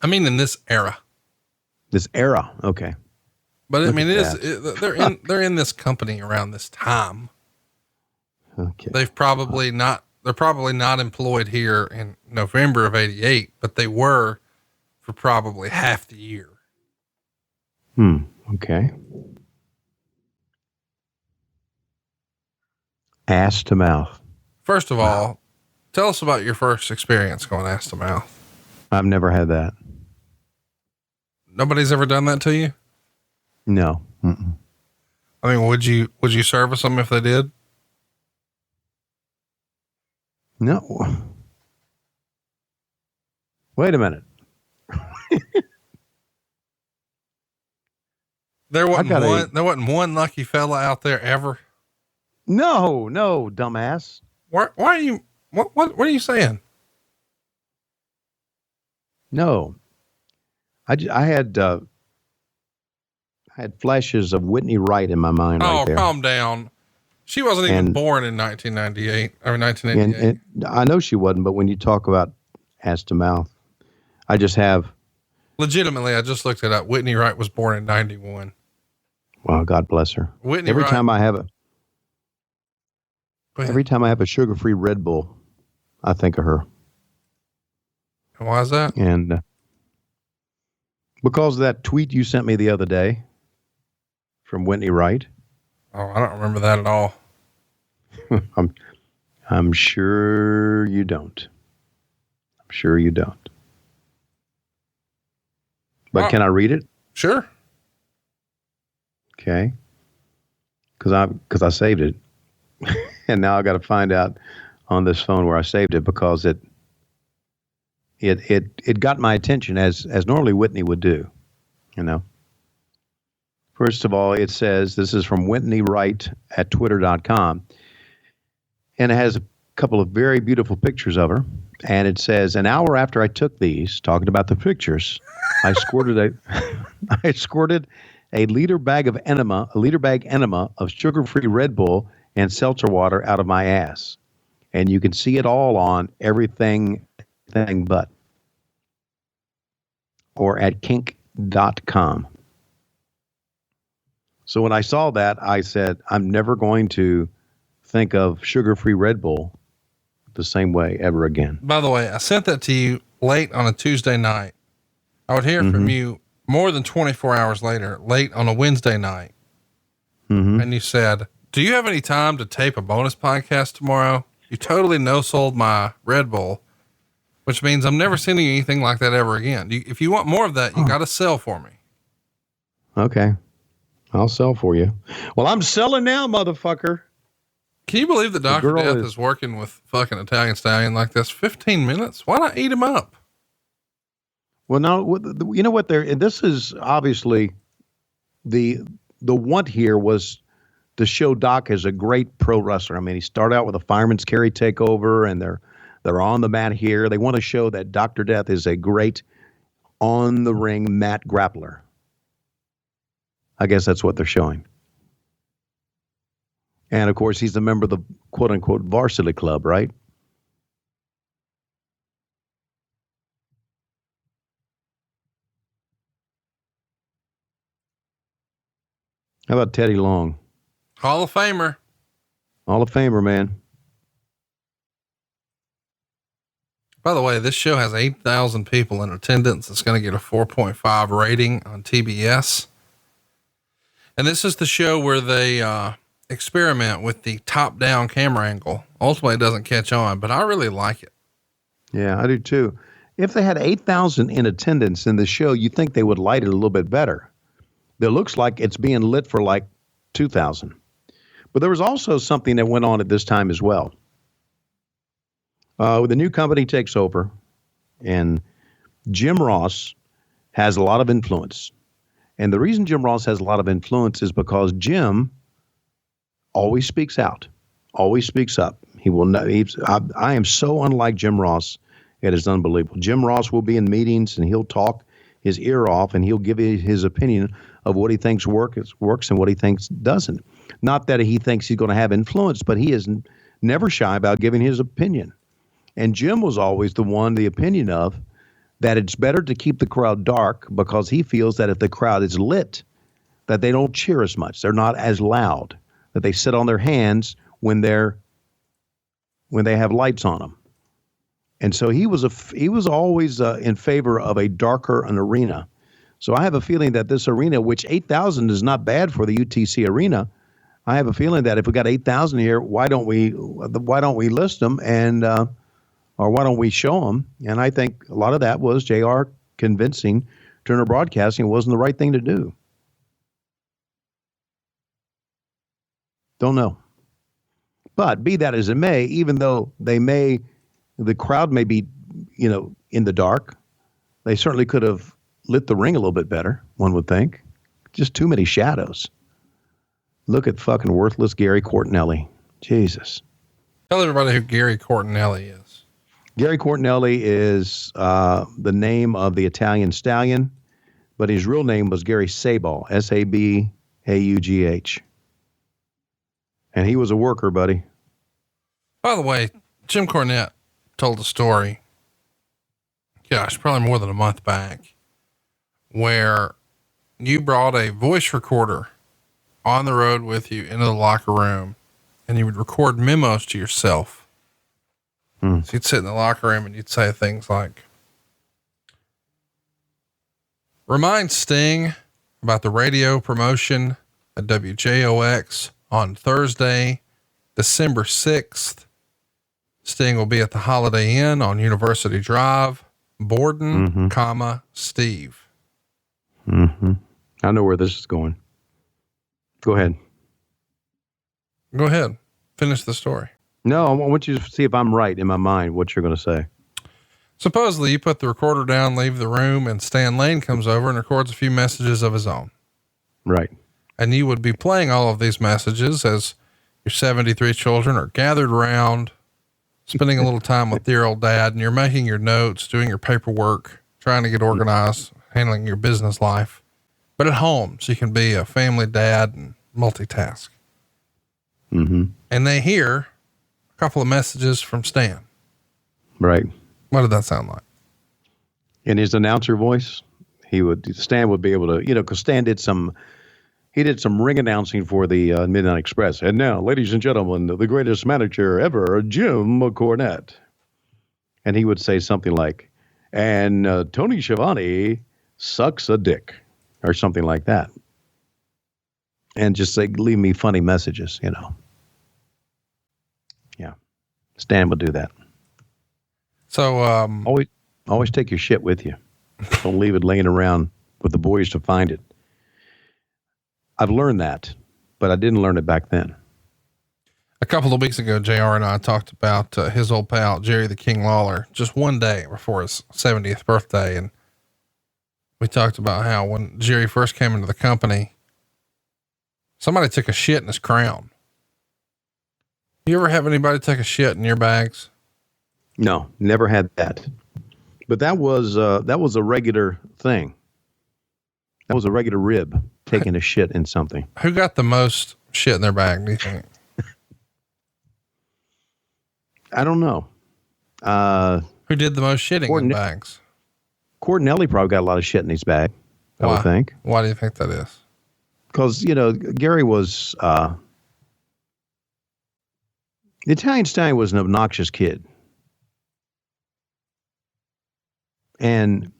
I mean, in this era. This era. Okay. But Look I mean, at they're in this company around this time. Okay. They're probably not employed here in November of 88, but they were for probably half the year. Okay. Ass to mouth. First of all, tell us about your first experience going ass to mouth. I've never had that. Nobody's ever done that to you? No. Mm-mm. I mean, would you service them if they did? No. Wait a minute. There wasn't one lucky fella out there ever. No, dumbass. Why are you, what are you saying? No. I had flashes of Whitney Wright in my mind right there. Oh, calm down. She wasn't even born in 1998 or 1988. And I know she wasn't, but when you talk about ass to mouth, I just have. Legitimately, I just looked it up. Whitney Wright was born in 91. Well, God bless her. Every time I have a sugar-free Red Bull, I think of her. And why is that? And because of that tweet you sent me the other day from Whitney Wright. Oh, I don't remember that at all. I'm sure you don't. But can I read it? Sure. Okay. Because I saved it. And now I got to find out on this phone where I saved it, because it got my attention as normally Whitney would do, you know. First of all, it says, this is from Whitney Wright at twitter.com. And it has a couple of very beautiful pictures of her. And it says, an hour after I took these, talking about the pictures, I squirted a liter bag enema of sugar-free Red Bull and seltzer water out of my ass. And you can see it all on everything but, or at kink.com. So when I saw that, I said, I'm never going to think of sugar-free Red Bull the same way ever again. By the way, I sent that to you late on a Tuesday night. I would hear from you more than 24 hours later, late on a Wednesday night. And you said, do you have any time to tape a bonus podcast tomorrow? You totally no-sold my Red Bull, which means I'm never sending you anything like that ever again. If you want more of that, you got to sell for me. Okay. I'll sell for you. Well, I'm selling now, motherfucker. Can you believe that Dr. Death is working with fucking Italian Stallion like this? 15 minutes? Why not eat him up? Well, no, you know what? This is obviously the want here was to show Doc as a great pro wrestler. I mean, he started out with a fireman's carry takeover, and they're on the mat here. They want to show that Dr. Death is a great on the ring mat grappler. I guess that's what they're showing. And of course, he's a member of the quote unquote varsity club, right? How about Teddy Long? Hall of Famer. Hall of Famer, man. By the way, this show has 8,000 people in attendance. It's going to get a 4.5 rating on TBS. And this is the show where they experiment with the top-down camera angle. Ultimately, it doesn't catch on, but I really like it. Yeah, I do too. If they had 8,000 in attendance in the show, you'd think they would light it a little bit better. It looks like it's being lit for like 2,000. But there was also something that went on at this time as well. The new company takes over, and Jim Ross has a lot of influence. And the reason Jim Ross has a lot of influence is because Jim always speaks out, always speaks up. He will not. I am so unlike Jim Ross. It is unbelievable. Jim Ross will be in meetings and he'll talk. his ear off, and he'll give you his opinion of what he thinks works and what he thinks doesn't. Not that he thinks he's going to have influence, but he is never shy about giving his opinion. And Jim was always the opinion of that it's better to keep the crowd dark, because he feels that if the crowd is lit, that they don't cheer as much. They're not as loud, that they sit on their hands when they have lights on them. And so he was always in favor of a darker an arena. So I have a feeling that this arena, which 8,000 is not bad for the UTC arena, I have a feeling that if we got 8,000 here, why don't we list them and or why don't we show them? And I think a lot of that was JR convincing Turner Broadcasting it wasn't the right thing to do. Don't know. But be that as it may, even though the crowd may be, in the dark, they certainly could have lit the ring a little bit better, one would think. Just too many shadows. Look at fucking worthless Gary Cortinelli. Jesus. Tell everybody who Gary Cortinelli is. Gary Cortinelli is the name of the Italian stallion, but his real name was Gary Sabal, Sabaugh. And he was a worker, buddy. By the way, Jim Cornett told a story, probably more than a month back, where you brought a voice recorder on the road with you into the locker room, and you would record memos to yourself. So you'd sit in the locker room and you'd say things like, remind Sting about the radio promotion at WJOX on Thursday, December 6th. Sting will be at the Holiday Inn on University Drive, Borden, Steve. Mm-hmm. I know where this is going. Go ahead. Finish the story. No, I want you to see if I'm right in my mind, what you're going to say. Supposedly you put the recorder down, leave the room, and Stan Lane comes over and records a few messages of his own. Right. And you would be playing all of these messages as your 73 children are gathered around, spending a little time with dear old dad, and you're making your notes, doing your paperwork, trying to get organized, handling your business life, but at home, so you can be a family dad and multitask. Mm-hmm. And they hear a couple of messages from Stan. Right. What did that sound like? In his announcer voice, Stan would be able to, because Stan did some ring announcing for the Midnight Express. And now, ladies and gentlemen, the greatest manager ever, Jim Cornett. And he would say something like, and Tony Schiavone sucks a dick, or something like that. And just leave me funny messages, Yeah. Stan would do that. So, always take your shit with you. Don't leave it laying around with the boys to find it. I've learned that, but I didn't learn it back then. A couple of weeks ago, JR and I talked about his old pal, Jerry the King Lawler, just one day before his 70th birthday. And we talked about how when Jerry first came into the company, somebody took a shit in his crown. You ever have anybody take a shit in your bags? No, never had that. But that was a regular thing. That was a regular rib, taking a shit in something. Who got the most shit in their bag, do you think? I don't know. Who did the most shitting in bags? Cortinelli probably got a lot of shit in his bag, I would think. Why do you think that is? Because, Gary was, the Italian Stallion was an obnoxious kid. And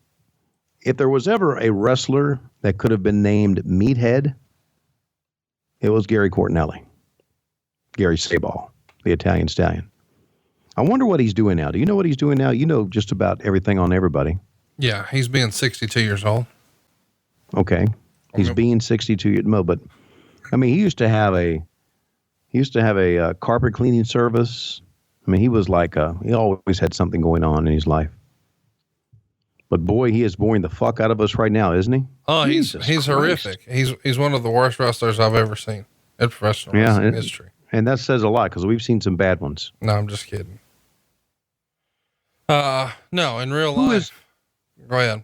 if there was ever a wrestler that could have been named Meathead, it was Gary Cortinelli. Gary Sabal, the Italian Stallion. I wonder what he's doing now. Do you know what he's doing now? You know just about everything on everybody. Yeah, he's being 62 years old. Okay. He's being 62 years old, but I mean, he used to have a carpet cleaning service. I mean, he was he always had something going on in his life. But boy, he is boring the fuck out of us right now, isn't he? Oh, he's horrific. He's one of the worst wrestlers I've ever seen in professional wrestling history. And that says a lot because we've seen some bad ones. No, I'm just kidding. No, in real life. Go ahead.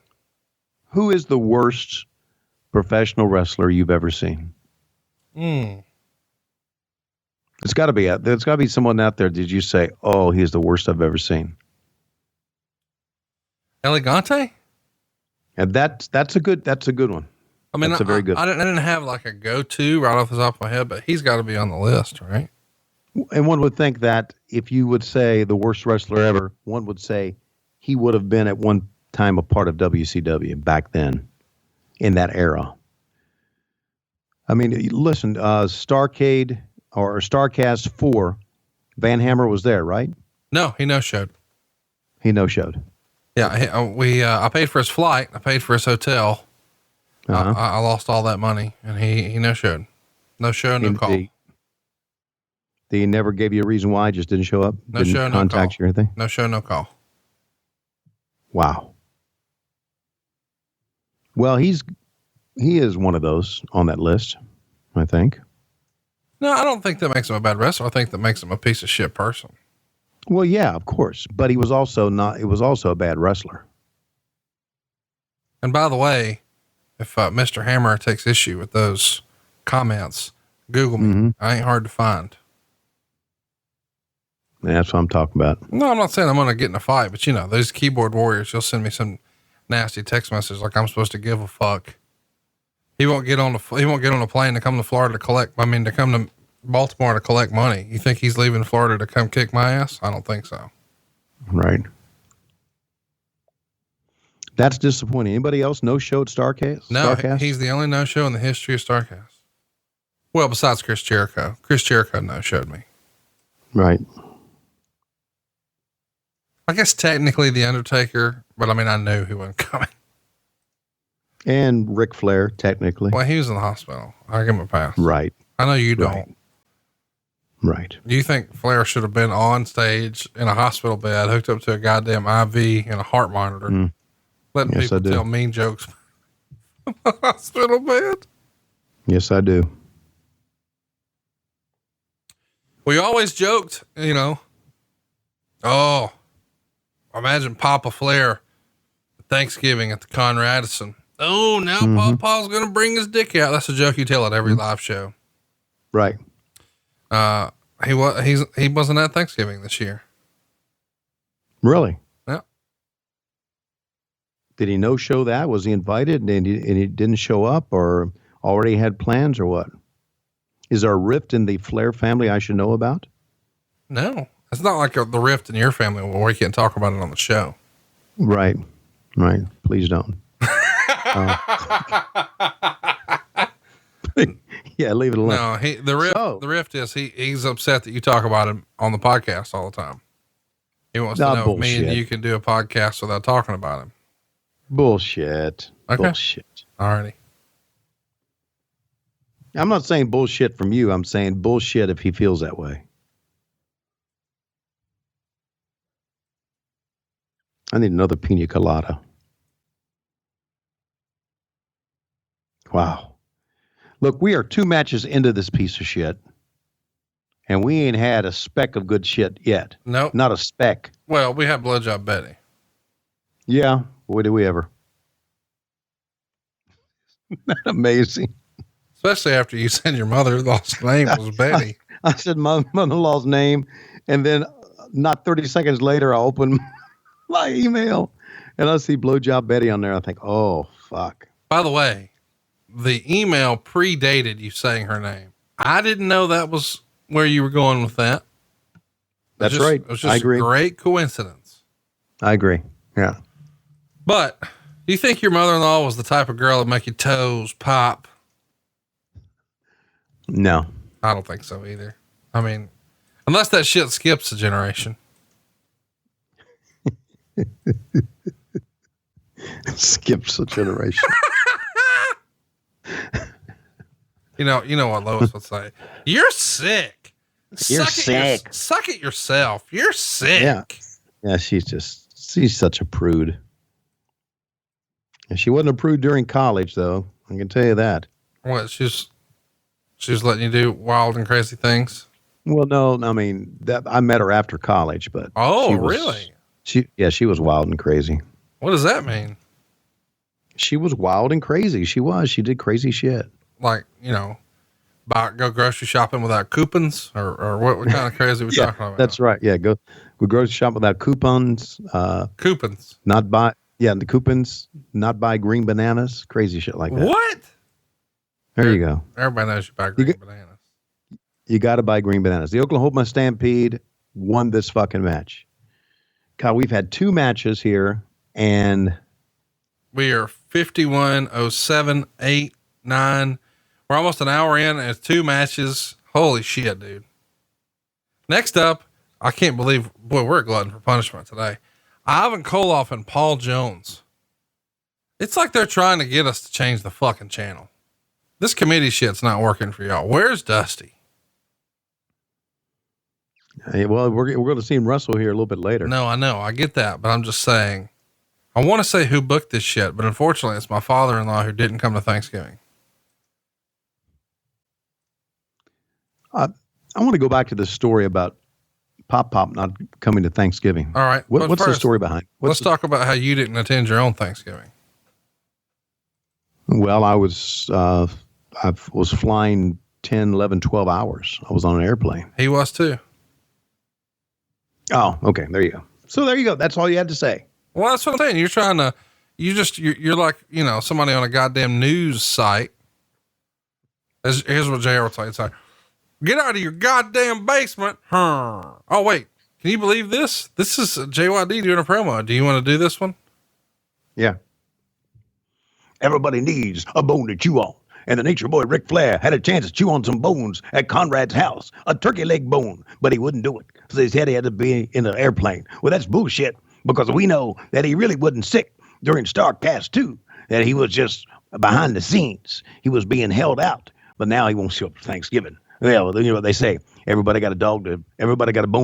Who is the worst professional wrestler you've ever seen? It's got to be. There's got to be someone out there. Did you say, "Oh, he's the worst I've ever seen"? Elegante? And that's a good one. I mean, that's a very good. I didn't have like a go-to right off the top of my head, but he's got to be on the list, right? And one would think that if you would say the worst wrestler ever, one would say he would have been at one time a part of WCW back then, in that era. I mean, listen, Starcade or Starcast 4, Van Hammer was there, right? No, he no-showed. He no-showed. Yeah, I paid for his flight. I paid for his hotel. I lost all that money, and he no-showed. No show, no call. He never gave you a reason why, just didn't show up? No didn't show, no contact call. you or anything? No show, no call. Wow. Well, he is one of those on that list, I think. No, I don't think that makes him a bad wrestler. I think that makes him a piece of shit person. Well, yeah, of course, but he was also a bad wrestler. And by the way, if Mr. Hammer takes issue with those comments, Google me. Mm-hmm. I ain't hard to find. And that's what I'm talking about. No, I'm not saying I'm going to get in a fight, but those keyboard warriors, you'll send me some nasty text message like I'm supposed to give a fuck. He won't get on a plane to come to Florida to come to Baltimore to collect money. You think he's leaving Florida to come kick my ass? I don't think so. Right. That's disappointing. Anybody else no-show at Starcast? No, Starcast? he's the only no-show in the history of Starcast. Well, besides Chris Jericho. Chris Jericho no-showed me. Right. I guess technically The Undertaker, but I knew he wasn't coming. And Ric Flair, technically. Well, he was in the hospital. I'll give him a pass. Right. I know you don't. Right. Do you think Flair should have been on stage in a hospital bed, hooked up to a goddamn IV and a heart monitor, letting people tell mean jokes from a hospital bed? Yes, I do. We always joked, oh, imagine Papa Flair Thanksgiving at the Conradison. Oh, now Papa's going to bring his dick out. That's a joke you tell at every live show. Right. He wasn't at Thanksgiving this year. Really? Yeah. Did he no-show that? Was he invited and he didn't show up, or already had plans, or what? Is there a rift in the Flair family I should know about? No, it's not like the rift in your family where we can't talk about it on the show. Right. Right. Please don't. Yeah, leave it alone. No, the rift is he's upset that you talk about him on the podcast all the time. He wants to know if me and you can do a podcast without talking about him. Bullshit. Okay. Bullshit. Alrighty. I'm not saying bullshit from you. I'm saying bullshit if he feels that way. I need another pina colada. Wow. Look, we are 2 matches into this piece of shit, and we ain't had a speck of good shit yet. Nope. Not a speck. Well, we have Blowjob Betty. Yeah. Boy, did we ever. Isn't that amazing? Especially after you said your mother-in-law's name was Betty. I said my mother-in-law's name, and then not 30 seconds later, I open my email, and I see Blowjob Betty on there. I think, oh, fuck. By the way, the email predated you saying her name. I didn't know that was where you were going with that. That's right. It was just I agree. a great coincidence. I agree. Yeah. But do you think your mother-in-law was the type of girl that make your toes pop? No. I don't think so either. Unless that shit skips a generation. Skips a generation. You know what Lois would say? You're sick. You're sick. Suck it yourself. You're sick. Yeah. Yeah. She's such a prude. And she wasn't a prude during college, though. I can tell you that. What? She's letting you do wild and crazy things. Well, no, I met her after college, but. Oh, really? She was wild and crazy. What does that mean? She was wild and crazy. She did crazy shit. Like, go grocery shopping without coupons or what kind of crazy we talking about? That's right. Yeah. Go grocery shop without coupons. Coupons. The coupons, not buy green bananas, crazy shit like that. What? There you go. Everybody knows you buy green bananas. You got to buy green bananas. The Oklahoma Stampede won this fucking match. God, we've had 2 matches here, and we are 51:07, 8, 9. We're almost an hour in, and it's 2 matches. Holy shit, dude. Next up, I can't believe, we're a glutton for punishment today. Ivan Koloff and Paul Jones. It's like they're trying to get us to change the fucking channel. This committee shit's not working for y'all. Where's Dusty? Hey, well, we're going to see him wrestle here a little bit later. No, I know. I get that, but I'm just saying, I want to say who booked this shit, but unfortunately it's my father-in-law who didn't come to Thanksgiving. I want to go back to this story about Pop not coming to Thanksgiving. All right. What's the story behind? Let's talk about how you didn't attend your own Thanksgiving. Well, I was flying 10, 11, 12 hours. I was on an airplane. He was too. Oh, okay. There you go. So there you go. That's all you had to say. Well, that's what I'm saying. You're trying to, you're like, somebody on a goddamn news site. Here's what JR will tell you. It's like, get out of your goddamn basement. Oh, wait. Can you believe this? This is JYD doing a promo. Do you want to do this one? Yeah. Everybody needs a bone to chew on. And the nature boy Ric Flair had a chance to chew on some bones at Conrad's house, a turkey leg bone, but he wouldn't do it because he said he had to be in an airplane. Well, that's bullshit because we know that he really wasn't sick during StarCast 2, that he was just behind the scenes. He was being held out, but now he won't show up for Thanksgiving. Well, you know what they say. Everybody got a bone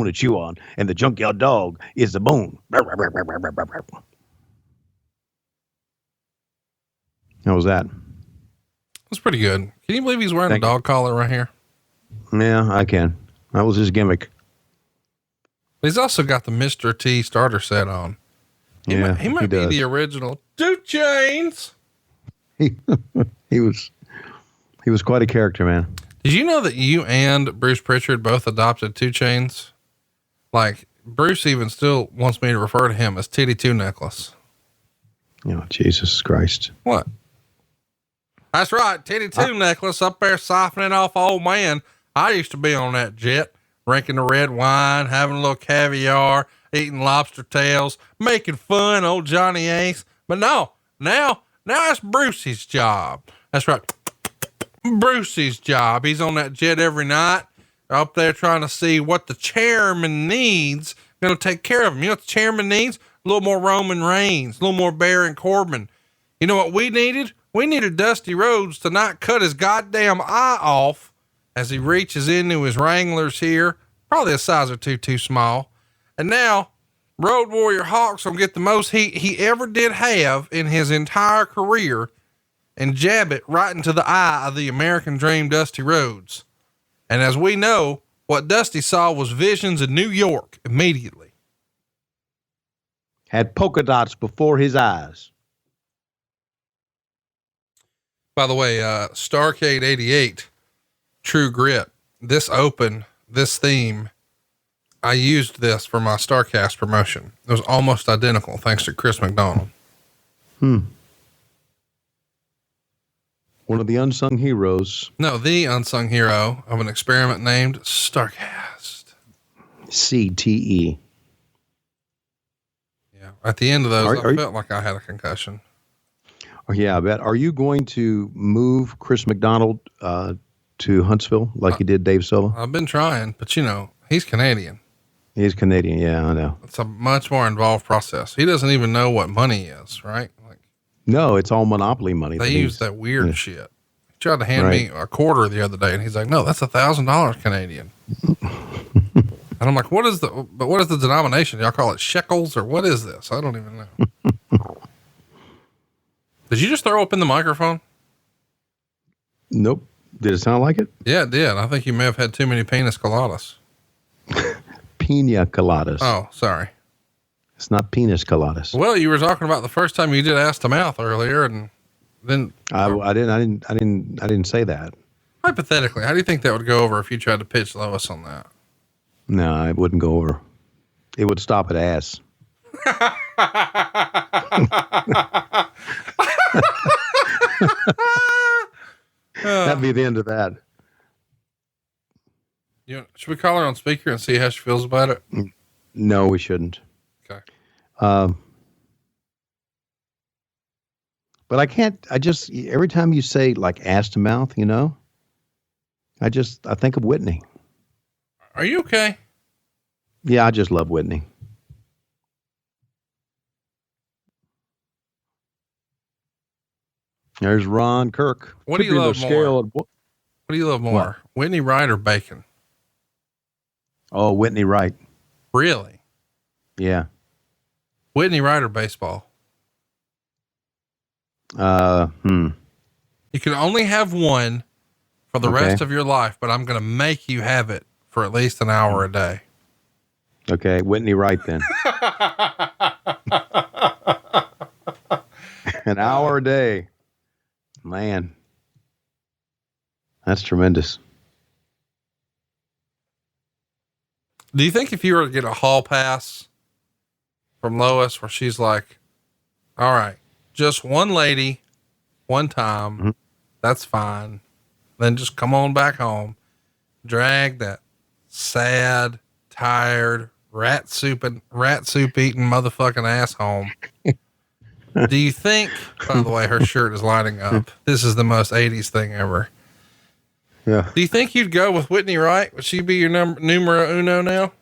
to chew on, and the junkyard dog is the bone. How was that? That's pretty good. Can you believe he's wearing a dog collar right here? Yeah, I can. That was his gimmick. He's also got the Mr. T starter set on. He might be the original 2 Chainz. He was quite a character, man. Did you know that you and Bruce Pritchard both adopted 2 Chainz? Like, Bruce even still wants me to refer to him as Titty 2 Necklace. Oh, Jesus Christ. What? That's right. Titty 2 Necklace up there siphoning off old man. I used to be on that jet, drinking the red wine, having a little caviar, eating lobster tails, making fun, old Johnny Ace. But no, now it's Brucey's job. That's right. Brucey's job. He's on that jet every night up there trying to see what the chairman needs. Going to take care of him. You know what the chairman needs? A little more Roman Reigns, a little more Baron Corbin. You know what we needed? We needed Dusty Rhodes to not cut his goddamn eye off as he reaches into his Wranglers here. Probably a size or 2 too small. And now Road Warrior Hawk's gonna get the most heat he ever did have in his entire career and jab it right into the eye of the American Dream, Dusty Rhodes. And as we know, what Dusty saw was visions in New York immediately. Had polka dots before his eyes. By the way, Starcade 88, True Grit, this theme, I used this for my StarCast promotion. It was almost identical thanks to Chris McDonald. One of the unsung heroes. No, the unsung hero of an experiment named StarCast. CTE. Yeah. At the end of those, I felt like I had a concussion. Yeah, I bet. Are you going to move Chris McDonald to Huntsville like you did Dave Silva? I've been trying, but he's Canadian. He's Canadian. Yeah, I know. It's a much more involved process. He doesn't even know what money is, right? No, it's all monopoly money. They use that weird shit. He tried to hand me a quarter the other day and he's like, no, that's $1,000 Canadian. And I'm like, what is the denomination? Y'all call it shekels or what is this? I don't even know. Did you just throw up in the microphone? Nope. Did it sound like it? Yeah, it did. I think you may have had too many penis coladas. Pina coladas. Oh, sorry. It's not penis coladas. Well, you were talking about the first time you did ass to mouth earlier, and then I didn't say that. hypothetically, how do you think that would go over if you tried to pitch Lois on that? No, it wouldn't go over. It would stop at ass. That'd be the end of that. Should we call her on speaker and see how she feels about it? No, we shouldn't. Okay. But I can't, every time you say like ass to mouth, I think of Whitney. Are you okay? Yeah, I just love Whitney. There's Ron Kirk. What do you love more? What do you love more? What? Whitney Wright or Bacon? Oh, Whitney Wright. Really? Yeah. Whitney Wright or baseball? You can only have one for the rest of your life, but I'm going to make you have it for at least an hour a day. Okay, Whitney Wright then. An hour a day. Man. That's tremendous. Do you think if you were to get a hall pass from Lois where she's like, all right, just one lady, one time, that's fine. Then just come on back home, drag that sad, tired, rat soup eating motherfucking ass home. Do you think, by the way, her shirt is lighting up. This is the most 80s thing ever. Yeah. Do you think you'd go with Whitney Wright? Would she be your numero uno now?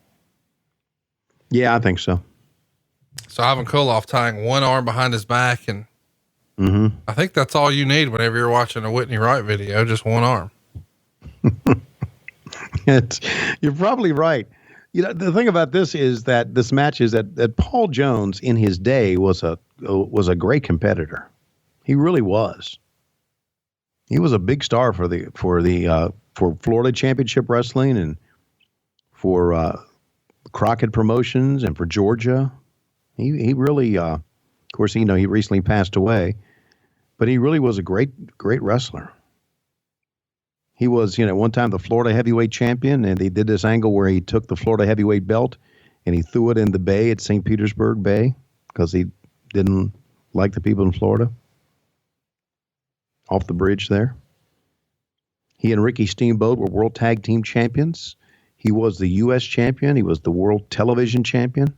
Yeah, I think so. So Ivan Koloff tying one arm behind his back. And I think that's all you need whenever you're watching a Whitney Wright video, just one arm. You're probably right. The thing about this is that this match is that Paul Jones in his day was a great competitor. He really was. He was a big star for Florida Championship Wrestling and for Crockett Promotions and for Georgia. He really, of course, he recently passed away, but he really was a great wrestler. He was, one time the Florida heavyweight champion, and they did this angle where he took the Florida heavyweight belt and he threw it in the bay at St. Petersburg Bay because he didn't like the people in Florida. Off the bridge there. He and Ricky Steamboat were world tag team champions. He was the U.S. champion. He was the world television champion,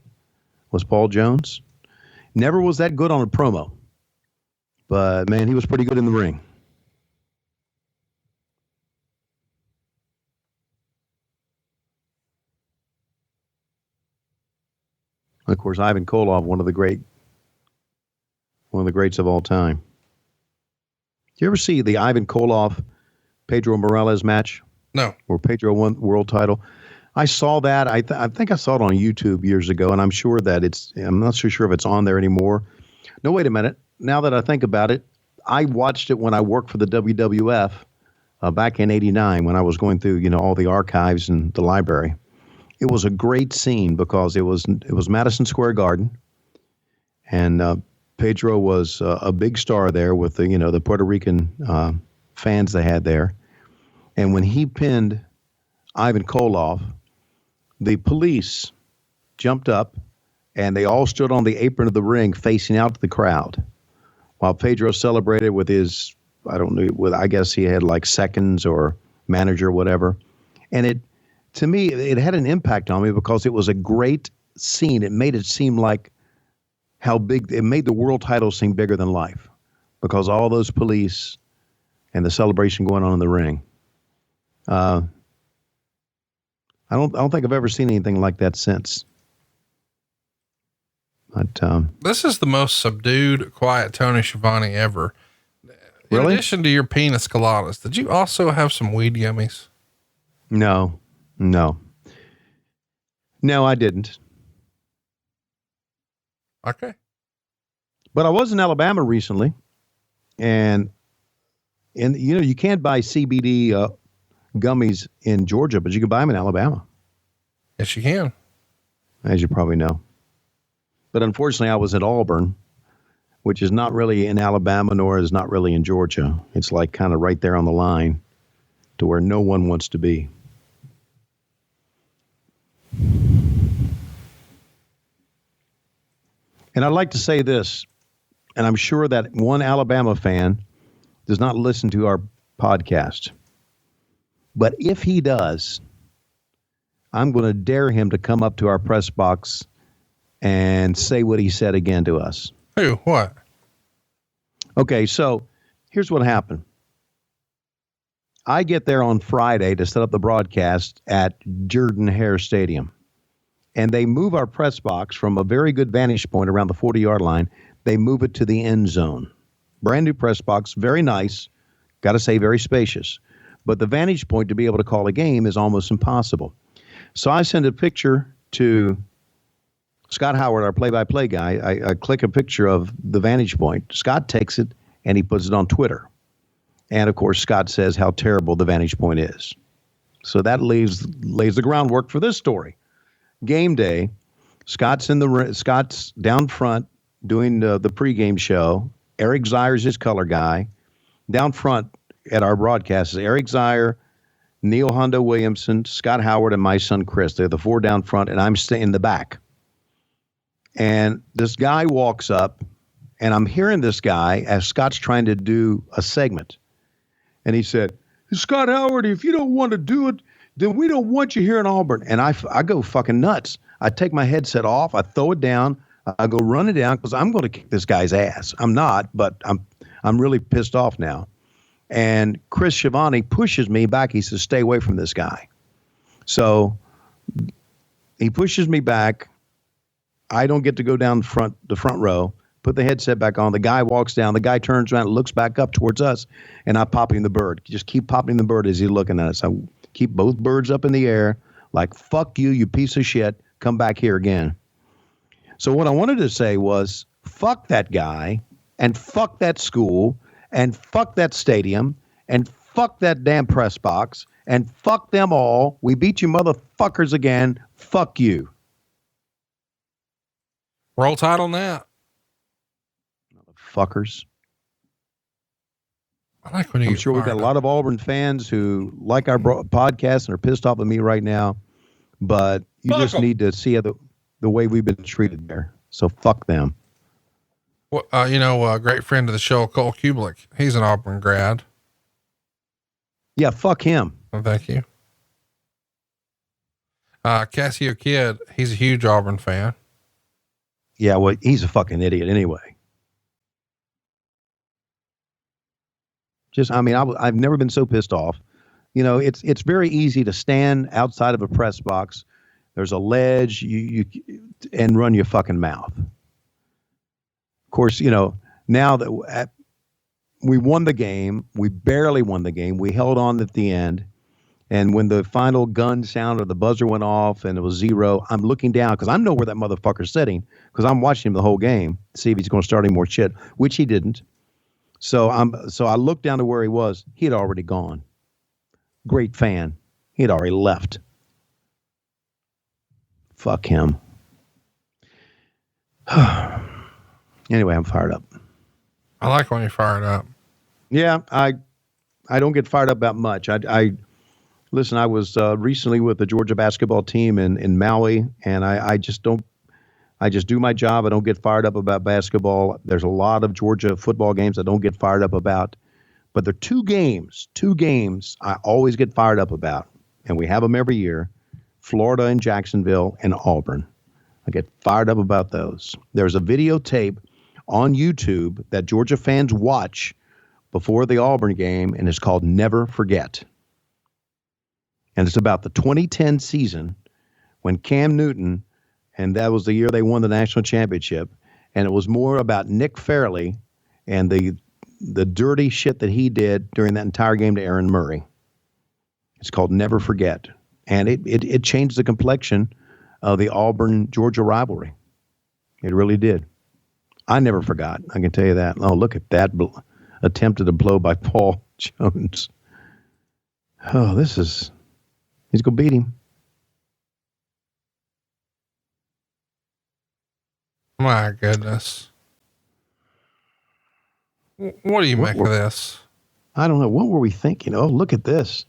was Paul Jones. Never was that good on a promo. But, man, he was pretty good in the ring. Of course, Ivan Koloff, one of the greats of all time. Did you ever see the Ivan Koloff Pedro Morales match? No. Where Pedro won the world title? I saw that. I think I saw it on YouTube years ago, and I'm sure that I'm not so sure if it's on there anymore. No, wait a minute. Now that I think about it, I watched it when I worked for the WWF back in '89 when I was going through, all the archives and the library. It was a great scene because it was Madison Square Garden, and Pedro was a big star there with the Puerto Rican fans they had there. And when he pinned Ivan Koloff, the police jumped up and they all stood on the apron of the ring facing out to the crowd while Pedro celebrated with his, I guess he had like seconds or manager or whatever. And to me, it had an impact on me because it was a great scene. It made it seem like it made the world title seem bigger than life because all those police and the celebration going on in the ring. I don't think I've ever seen anything like that since. But this is the most subdued, quiet Tony Schiavone ever. In really? addition to your penis coladas, did you also have some weed yummies? No, I didn't. Okay. But I was in Alabama recently, and you can't buy CBD gummies in Georgia, but you can buy them in Alabama. Yes, you can. As you probably know. But unfortunately, I was at Auburn, which is not really in Alabama, nor is not really in Georgia. It's like kind of right there on the line to where no one wants to be. And I'd like to say this, and I'm sure that one Alabama fan does not listen to our podcast. But if he does, I'm going to dare him to come up to our press box and say what he said again to us. Who? What? Okay, so here's what happened. I get there on Friday to set up the broadcast at Jordan-Hare Stadium. And they move our press box from a very good vantage point around the 40-yard line. They move it to the end zone. Brand new press box, very nice. Got to say, very spacious. But the vantage point to be able to call a game is almost impossible. So I send a picture to Scott Howard, our play-by-play guy. I click a picture of the vantage point. Scott takes it, and he puts it on Twitter. And, of course, Scott says how terrible the vantage point is. So that lays the groundwork for this story. Game day, Scott's down front doing the pregame show. Eric Zier's his color guy. Down front at our broadcast is Eric Zier, Neil Hondo Williamson, Scott Howard, and my son Chris. They're the four down front, and I'm in the back. And this guy walks up, and I'm hearing this guy as Scott's trying to do a segment. And he said, Scott Howard, if you don't want to do it, then we don't want you here in Auburn. And I go fucking nuts. I take my headset off. I throw it down. I go run it down because I'm going to kick this guy's ass. I'm not, but I'm really pissed off now. And Chris Schiavone pushes me back. He says, stay away from this guy. So he pushes me back. I don't get to go down the front row, put the headset back on. The guy walks down. The guy turns around and looks back up towards us, and I pop him the bird. Just keep popping the bird as he's looking at us. I keep both birds up in the air like, fuck you, you piece of shit. Come back here again. So what I wanted to say was, fuck that guy, and fuck that school, and fuck that stadium, and fuck that damn press box, and fuck them all. We beat you motherfuckers again. Fuck you. Roll Tide on that. Motherfuckers. I like when you I'm sure we've got a lot of Auburn fans who like our podcast and are pissed off at me right now, but you just need to see the way we've been treated there. So fuck them. Well, a great friend of the show, Cole Kublik. He's an Auburn grad. Yeah, fuck him. Oh, thank you. Cassio Kid, he's a huge Auburn fan. Yeah, well, he's a fucking idiot anyway. I've never been so pissed off. It's very easy to stand outside of a press box. There's a ledge, and run your fucking mouth. Of course, now that we won the game, we barely won the game. We held on at the end. And when the final gun sounded, the buzzer went off and it was 0, I'm looking down because I know where that motherfucker's sitting because I'm watching him the whole game to see if he's going to start any more shit, which he didn't. So I looked down to where he was. He had already gone. Great fan. He had already left. Fuck him. Anyway, I'm fired up. I like when you're fired up. Yeah, I don't get fired up about much. Listen, I was recently with the Georgia basketball team in Maui, and I just do my job. I don't get fired up about basketball. There's a lot of Georgia football games I don't get fired up about. But there are two games I always get fired up about, and we have them every year, Florida and Jacksonville and Auburn. I get fired up about those. There's a videotape on YouTube that Georgia fans watch before the Auburn game, and it's called Never Forget. And it's about the 2010 season when Cam Newton, and that was the year they won the national championship, and it was more about Nick Fairley and the dirty shit that he did during that entire game to Aaron Murray. It's called Never Forget. And it changed the complexion of the Auburn-Georgia rivalry. It really did. I never forgot. I can tell you that. Oh, look at that attempted blow by Paul Jones. Oh, he's going to beat him. My goodness. What do you make of this? I don't know. What were we thinking? Oh, look at this.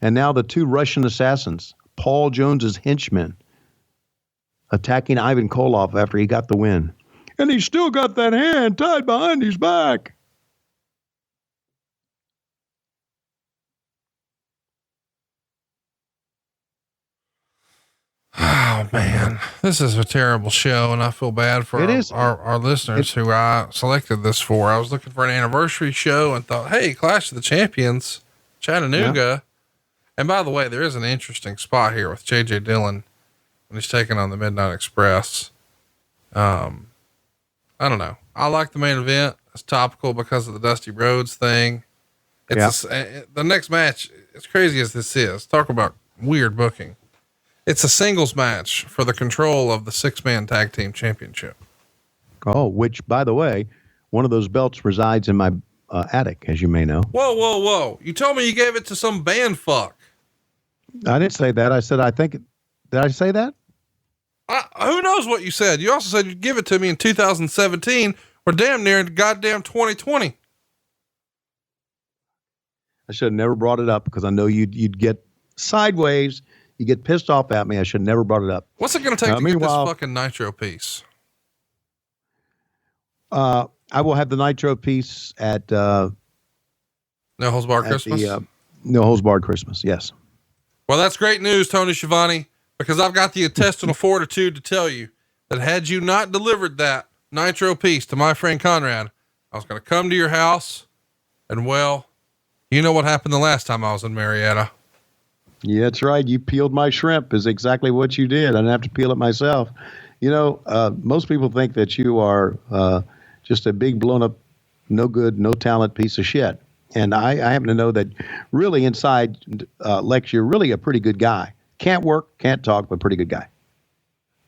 And now the two Russian assassins, Paul Jones's henchmen, attacking Ivan Koloff after he got the win. And he's still got that hand tied behind his back. Oh man, this is a terrible show, and I feel bad for our listeners who I selected this for. I was looking for an anniversary show and thought, hey, Clash of the Champions, Chattanooga. Yeah. And by the way, there is an interesting spot here with J.J. Dillon when he's taking on the Midnight Express. I don't know. I like the main event. It's topical because of the Dusty Rhodes thing. The next match, as crazy as this is, talk about weird booking. It's a singles match for the control of the 6-man tag team championship. Oh, which, by the way, one of those belts resides in my attic, as you may know. Whoa. You told me you gave it to some band fuck. I didn't say that. I said, did I say that? Who knows what you said? You also said you'd give it to me in 2017. We're damn near goddamn 2020. I should have never brought it up because I know you'd get sideways. You get pissed off at me. I should have never brought it up. What's it going to take to get this fucking Nitro piece? I will have the Nitro piece at No Holds Barred Christmas. No Holds Barred Christmas. Yes. Well, that's great news, Tony Schiavone, because I've got the intestinal fortitude to tell you that had you not delivered that Nitro piece to my friend Conrad, I was going to come to your house, and well, you know what happened the last time I was in Marietta. Yeah, that's right. You peeled my shrimp is exactly what you did. I didn't have to peel it myself. You know, most people think that you are just a big blown up, no good, no talent piece of shit. And I happen to know that really inside, Lex, you're really a pretty good guy. Can't work, can't talk, but pretty good guy.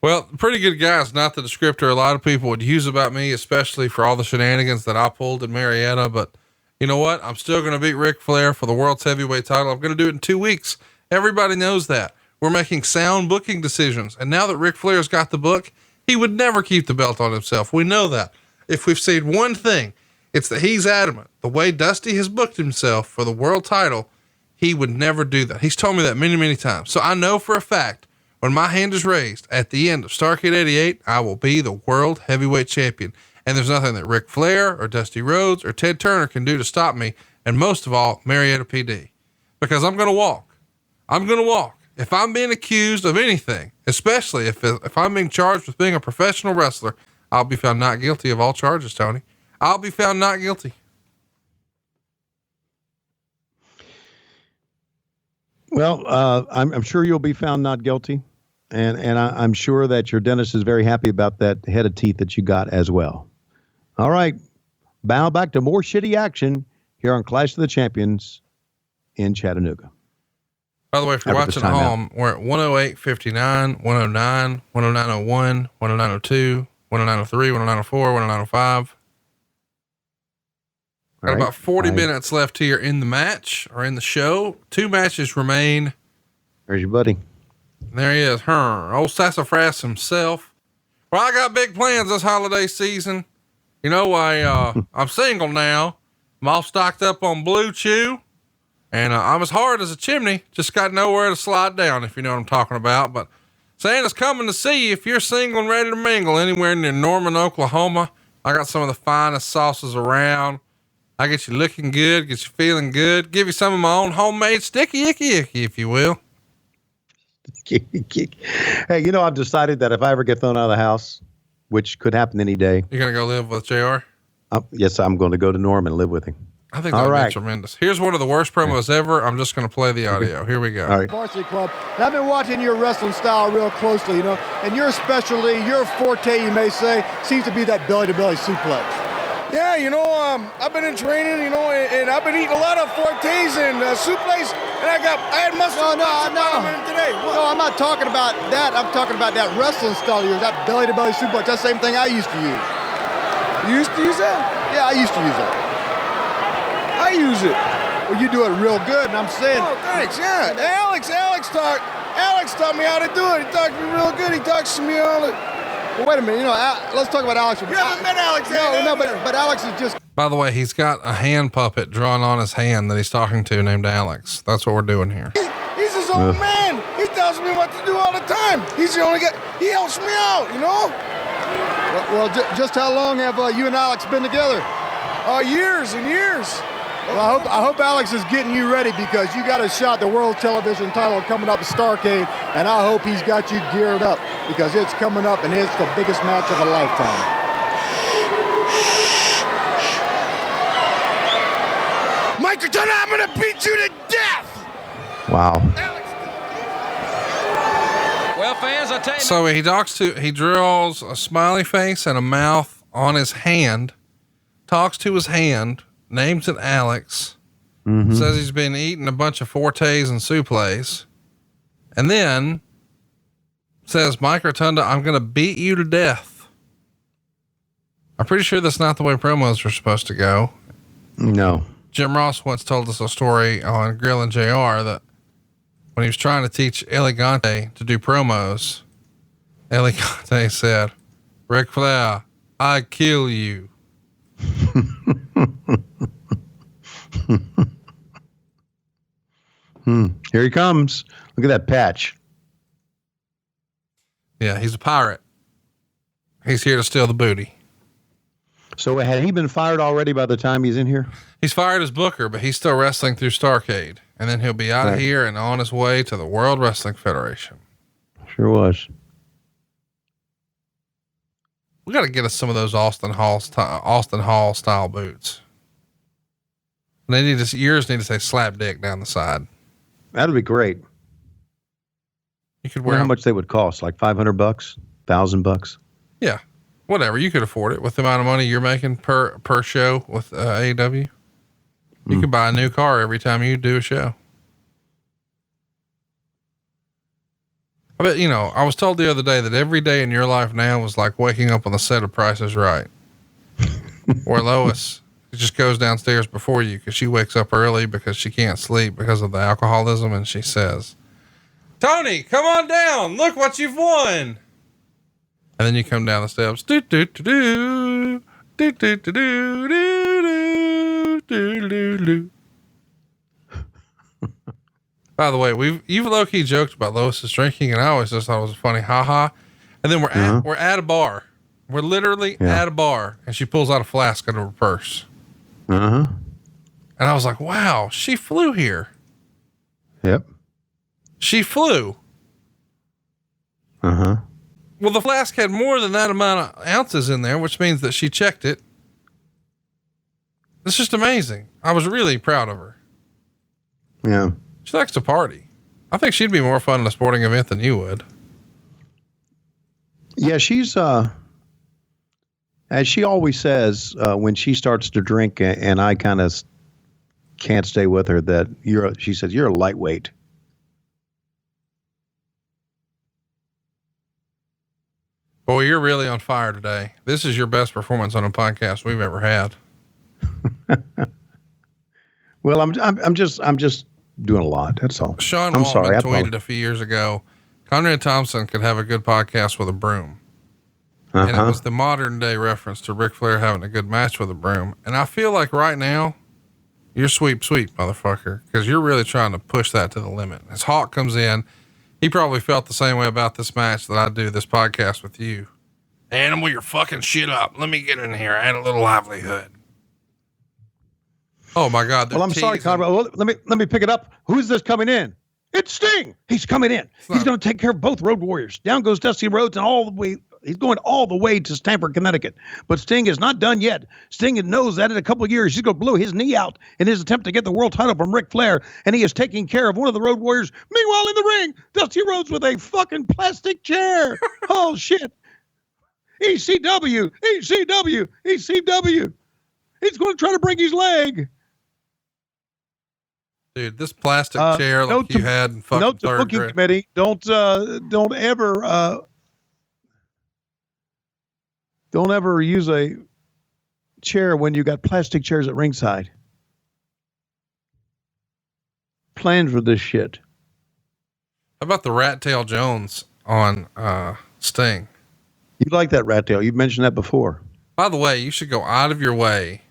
Well, pretty good guy is not the descriptor a lot of people would use about me, especially for all the shenanigans that I pulled in Marietta. But you know what? I'm still going to beat Ric Flair for the world's heavyweight title. I'm going to do it in 2 weeks. Everybody knows that. We're making sound booking decisions. And now that Ric Flair's got the book, he would never keep the belt on himself. We know that. If we've seen one thing, it's that he's adamant. The way Dusty has booked himself for the world title, he would never do that. He's told me that many, many times. So I know for a fact when my hand is raised at the end of Starrcade 88, I will be the world heavyweight champion. And there's nothing that Ric Flair or Dusty Rhodes or Ted Turner can do to stop me. And most of all, Marietta PD, because I'm going to walk. I'm going to walk. If I'm being accused of anything, especially if I'm being charged with being a professional wrestler, I'll be found not guilty of all charges, Tony. I'll be found not guilty. Well, I'm sure you'll be found not guilty. And I'm sure that your dentist is very happy about that head of teeth that you got as well. All right. Bow back to more shitty action here on Clash of the Champions in Chattanooga. By the way, if you're watching at home, we're at 108.59, 109, 109.01, 109.02, 109.03, 109.04, 109.05. Got about 40 minutes left here in the match or in the show. 2 matches remain. There's your buddy. There he is. Old Sassafras himself. Well, I got big plans this holiday season. You know, I'm single now. I'm all stocked up on Blue Chew. And I'm as hard as a chimney, just got nowhere to slide down, if you know what I'm talking about. But Santa's coming to see you if you're single and ready to mingle anywhere near Norman, Oklahoma. I got some of the finest sauces around. I get you looking good, get you feeling good, give you some of my own homemade sticky icky, if you will. Hey, you know, I've decided that if I ever get thrown out of the house, which could happen any day. You're going to go live with JR? Yes, I'm going to go to Norman and live with him. I think that would be tremendous. Here's one of the worst promos ever. I'm just going to play the audio. Here we go. All right. Varsity Club. And I've been watching your wrestling style real closely, you know, and your specialty, your forte, you may say, seems to be that belly-to-belly suplex. Yeah, you know, I've been in training, you know, and I've been eating a lot of fortes and suplex, and I had muscle. Today. No, I'm not talking about that. I'm talking about that wrestling style of yours, that belly-to-belly suplex. That's the same thing I used to use. You used to use that? Yeah, I used to use that. I use it. Well, you do it real good, and I'm saying. Oh, thanks. Yeah, Alex taught me how to do it. He taught me real good. He talks to me all the. Well, wait a minute. Let's talk about Alex. You haven't met Alex. No, but Alex is just. By the way, he's got a hand puppet drawn on his hand that he's talking to named Alex. That's what we're doing here. He's his own man. He tells me what to do all the time. He's the only guy. He helps me out, you know? Well, just how long have you and Alex been together? Years and years. Well, I hope Alex is getting you ready because you got a shot at the world television title coming up at Starrcade, and I hope he's got you geared up because it's coming up and it's the biggest match of a lifetime. Michael Turner, I'm going to beat you to death. Wow. Well, fans, I tell you. So he draws a smiley face and a mouth on his hand, talks to his hand, names it Alex, says he's been eating a bunch of fortes and souffles, and then says, Mike Rotunda, I'm going to beat you to death. I'm pretty sure that's not the way promos are supposed to go. No. Jim Ross once told us a story on Grill and JR that when he was trying to teach Elegante to do promos, Elegante said, Ric Flair, I kill you. Here he comes. Look at that patch. Yeah, he's a pirate. He's here to steal the booty. So had he been fired already by the time he's in here? He's fired as booker, but he's still wrestling through Starrcade. And then he'll be out of here and on his way to the World Wrestling Federation. Sure was. We got to get us some of those Austin Hall style boots. They need to, yours need to say slap dick down the side. That'd be great. You could wear how much they would cost? Like $500, $1,000? Yeah. Whatever. You could afford it with the amount of money you're making per show with AEW. You could buy a new car every time you do a show. I bet, I was told the other day that every day in your life now was like waking up on the set of Price is Right. Where Lois just goes downstairs before you because she wakes up early because she can't sleep because of the alcoholism. And she says, Tony, come on down. Look what you've won. And then you come down the steps. Do, do, do, do, do, do, do, do, do, do, do, do. By the way, you've low-key joked about Lois's drinking, and I always just thought it was funny. Ha ha. And then we're at a bar. We're literally at a bar, and she pulls out a flask out of her purse. And I was like, wow, she flew here. Yep. She flew. Well, the flask had more than that amount of ounces in there, which means that she checked it. It's just amazing. I was really proud of her. Yeah. She likes to party. I think she'd be more fun in a sporting event than you would. Yeah, she's, as she always says, when she starts to drink and I kind of can't stay with her, that she says, you're a lightweight. Boy, you're really on fire today. This is your best performance on a podcast we've ever had. Well, I'm just doing a lot. That's all. Sean Waltman tweeted a few years ago, Conrad Thompson could have a good podcast with a broom. And it was the modern day reference to Ric Flair having a good match with a broom. And I feel like right now you're sweep, motherfucker. Cause you're really trying to push that to the limit. As Hawk comes in, he probably felt the same way about this match that I do this podcast with you. Animal, you're fucking shit up. Let me get in here. Add a little livelihood. Oh my God. Well, I'm sorry, Conrad. Well, let me pick it up. Who's this coming in? It's Sting. He's coming in. He's going to take care of both Road Warriors. Down goes Dusty Rhodes and all the way. He's going all the way to Stamford, Connecticut. But Sting is not done yet. Sting knows that in a couple of years, he's going to blow his knee out in his attempt to get the world title from Ric Flair. And he is taking care of one of the Road Warriors. Meanwhile, in the ring, Dusty Rhodes with a fucking plastic chair. Oh, shit. ECW. He's going to try to break his leg. Dude, this plastic chair like you had in fucking note to third booking grade. committee, don't ever use a chair when you got plastic chairs at ringside. Plans for this shit. How about the Rat Tail Jones on Sting? You like that rat tail. You've mentioned that before. By the way, you should go out of your way.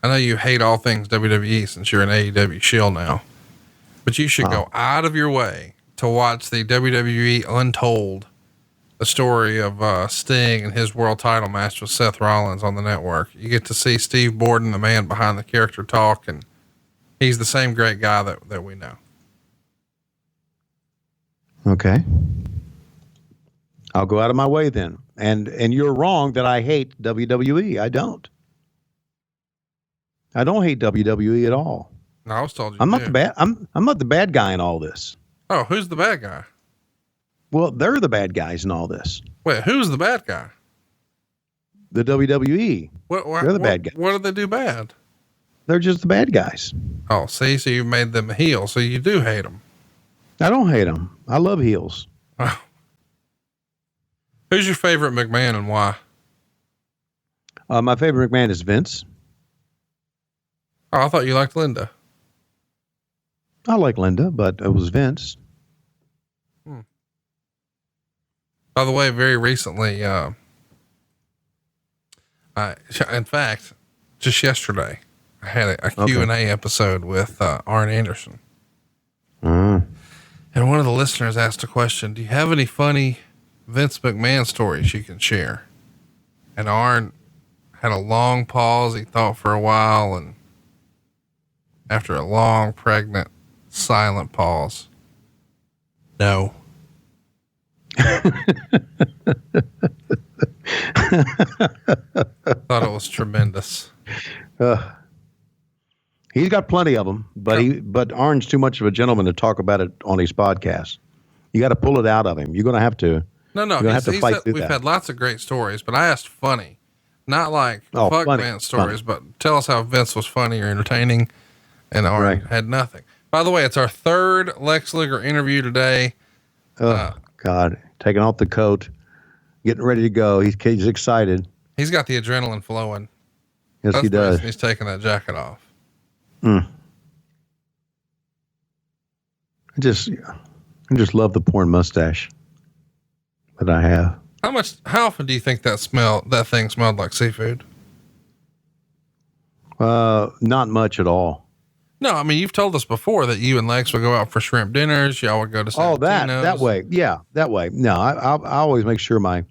I know you hate all things WWE since you're an AEW shill now, but you should go out of your way to watch the WWE Untold, the story of Sting and his world title match with Seth Rollins on the network. You get to see Steve Borden, the man behind the character talk, and he's the same great guy that we know. Okay. I'll go out of my way then. And you're wrong that I hate WWE. I don't. I don't hate WWE at all. No, I was told you. I'm not the bad. I'm not the bad guy in all this. Oh, who's the bad guy? Well, they're the bad guys in all this. Wait, who's the bad guy? The WWE. They're the bad guys. What did they do bad? They're just the bad guys. Oh, see, so you made them a heel, so you do hate them. I don't hate them. I love heels. Oh. Who's your favorite McMahon and why? My favorite McMahon is Vince. Oh, I thought you liked Linda. I like Linda, but it was Vince. By the way, very recently, in fact, just yesterday, I had a Q&A episode with Arn Anderson. And one of the listeners asked a question, do you have any funny Vince McMahon stories you can share? And Arn had a long pause. He thought for a while, and after a long, pregnant, silent pause, no. Thought it was tremendous. He's got plenty of them, but Arn's too much of a gentleman to talk about it on his podcast. You got to pull it out of him. You're going to have to. No, we've had lots of great stories, but I asked funny, not like fuck funny, Vince stories, but tell us how Vince was funny or entertaining, and Arn had nothing. By the way, it's our third Lex Luger interview today. Oh God, taking off the coat, getting ready to go. He's excited. He's got the adrenaline flowing. Yes, he does. He's taking that jacket off. I just love the porn mustache that I have. How often do you think that thing smelled like seafood? Not much at all. No, I mean, you've told us before that you and Lex would go out for shrimp dinners. Y'all would go to Santino's. that way. Yeah, that way. No, I always make sure my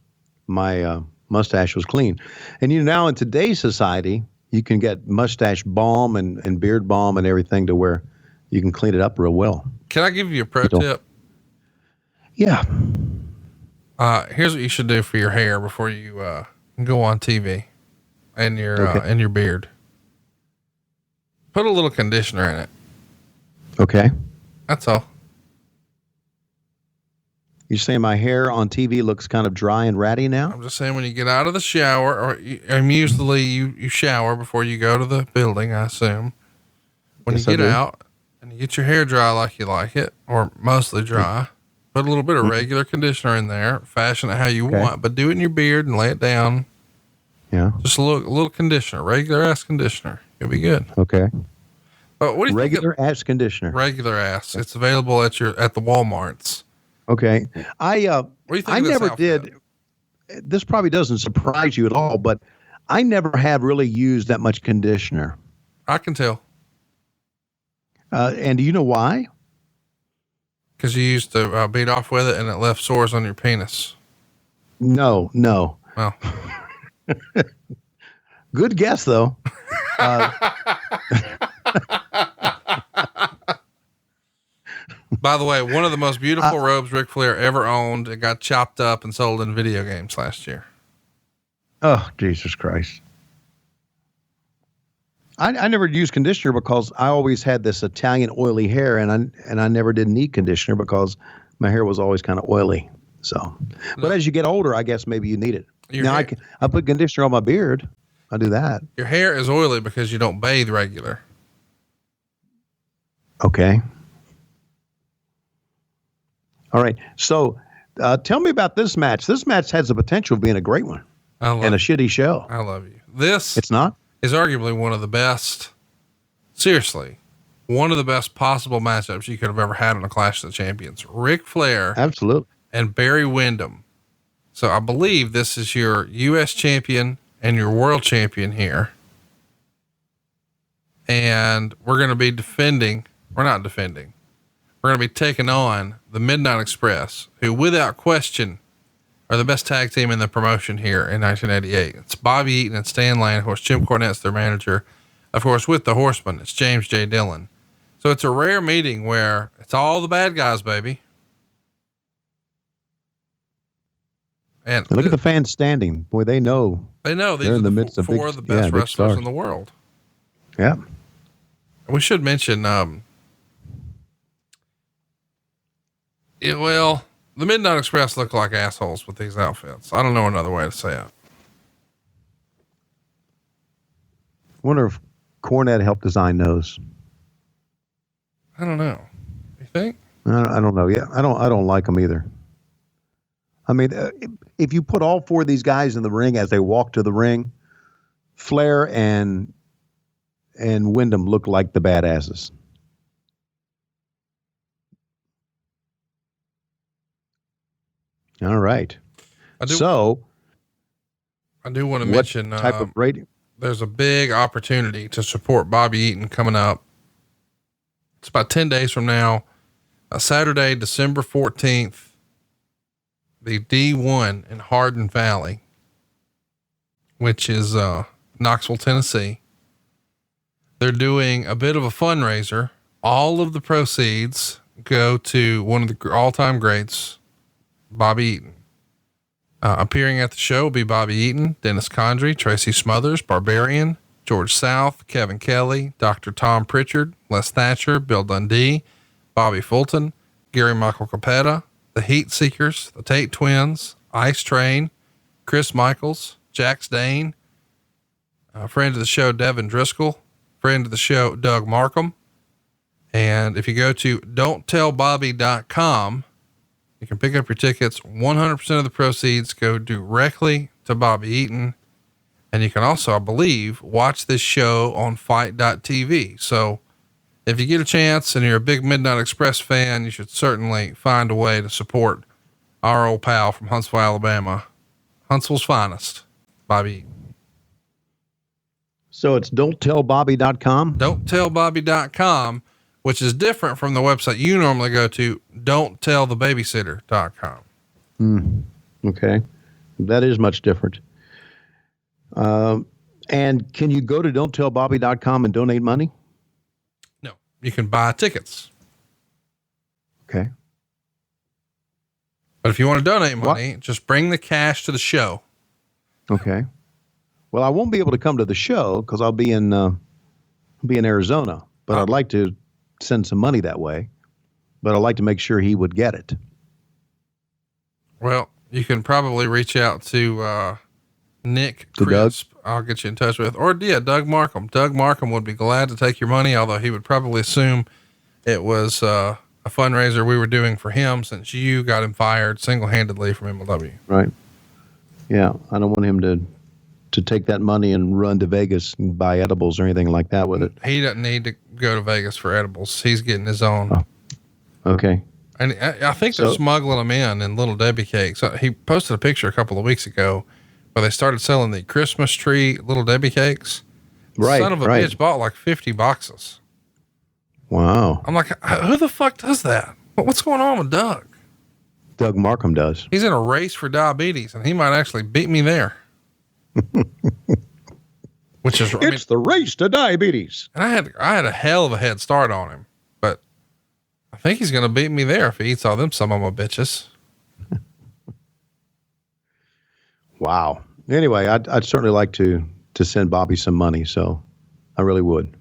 mustache was clean. And now in today's society, you can get mustache balm and beard balm and everything to where you can clean it up real well. Can I give you a pro tip? Yeah. Here's what you should do for your hair before you go on TV and your beard. Put a little conditioner in it. Okay. That's all. You're saying my hair on TV looks kind of dry and ratty now? I'm just saying when you get out of the shower, usually you shower before you go to the building, I assume. When you get out and you get your hair dry like you like it, or mostly dry, put a little bit of regular conditioner in there, fashion it how you want, but do it in your beard and lay it down. Yeah. Just a little conditioner, regular ass conditioner. You'll be good. Okay. But what do you regular think? Ass conditioner. Regular ass. It's available at the Walmarts. Okay. I never did. Outfit? This probably doesn't surprise you at all, but I never have really used that much conditioner. I can tell. And do you know why? Because you used to beat off with it and it left sores on your penis. No. Well, good guess though. By the way, one of the most beautiful robes Ric Flair ever owned, it got chopped up and sold in video games last year. Oh, Jesus Christ. I never used conditioner because I always had this Italian oily hair and I never did need conditioner because my hair was always kind of oily. So, but as you get older, I guess maybe you need it. I put conditioner on my beard. I do that. Your hair is oily because you don't bathe regular. Okay. All right. So, tell me about this match. This match has the potential of being a great one and a shitty show. I love you. It's not? Is arguably one of the best, seriously, one of the best possible matchups you could have ever had in a Clash of the Champions. Ric Flair. Absolutely. And Barry Windham So I believe this is your U.S. champion and your world champion here. And we're going to be we're not defending. We're going to be taking on the Midnight Express, who without question are the best tag team in the promotion here in 1988. It's Bobby Eaton and Stan Lane. Of course, Jim Cornett's their manager. Of course, with the Horsemen, it's James J. Dillon. So it's a rare meeting where it's all the bad guys, baby. And look at the fans standing. Boy, they know these they're are in the midst of four of the best wrestlers stars in the world. Yeah. We should mention, the Midnight Express look like assholes with these outfits. I don't know another way to say it. Wonder if Cornette helped design those. I don't know. You think? I don't know. Yeah, I don't like them either. I mean, if you put all four of these guys in the ring as they walk to the ring, Flair and Windham look like the badasses. All right. I do want to mention type of rating. There's a big opportunity to support Bobby Eaton coming up. It's about 10 days from now, Saturday, December 14th, the D1 in Hardin Valley, which is Knoxville, Tennessee. They're doing a bit of a fundraiser. All of the proceeds go to one of the all-time greats, Bobby Eaton. Appearing at the show will be Bobby Eaton, Dennis Condrey, Tracy Smothers, Barbarian, George South, Kevin Kelly, Dr. Tom Pritchard, Les Thatcher, Bill Dundee, Bobby Fulton, Gary Michael Capetta, the Heat Seekers, the Tate Twins, Ice Train, Chris Michaels, Jax Dane, friend of the show, Devin Driscoll, friend of the show, Doug Markham. And if you go to don'ttellbobby.com, you can pick up your tickets. 100% of the proceeds go directly to Bobby Eaton. And you can also, I believe, watch this show on fight.tv. So if you get a chance and you're a big Midnight Express fan, you should certainly find a way to support our old pal from Huntsville, Alabama, Huntsville's finest, Bobby Eaton. So it's don'ttellbobby.com? Don'ttellbobby.com, which is different from the website you normally go to, don'ttellthebabysitter.com. Okay. That is much different. And can you go to don'ttellbobby.com and donate money? No, you can buy tickets. Okay. But if you want to donate money, just bring the cash to the show. Okay. Well, I won't be able to come to the show because I'll be in Arizona, but I'd like to send some money that way, but I'd like to make sure he would get it. Well, you can probably reach out to, Nick Crisp. I'll get you in touch with, or Doug Markham. Doug Markham would be glad to take your money, although he would probably assume it was, a fundraiser we were doing for him since you got him fired single-handedly from MLW. Right. Yeah. I don't want him to take that money and run to Vegas and buy edibles or anything like that with it. He doesn't need to go to Vegas for edibles. He's getting his own. Oh. Okay. And I think they're smuggling them in Little Debbie cakes. He posted a picture a couple of weeks ago where they started selling the Christmas tree Little Debbie cakes. Right. Son of a bitch bought like 50 boxes. Wow. I'm like, who the fuck does that? What's going on with Doug? Doug Markham does. He's in a race for diabetes and he might actually beat me there. Which is, the race to diabetes. And I had a hell of a head start on him, but I think he's going to beat me there if he eats all them some of my bitches. Wow. Anyway, I'd certainly like to send Bobby some money. So I really would.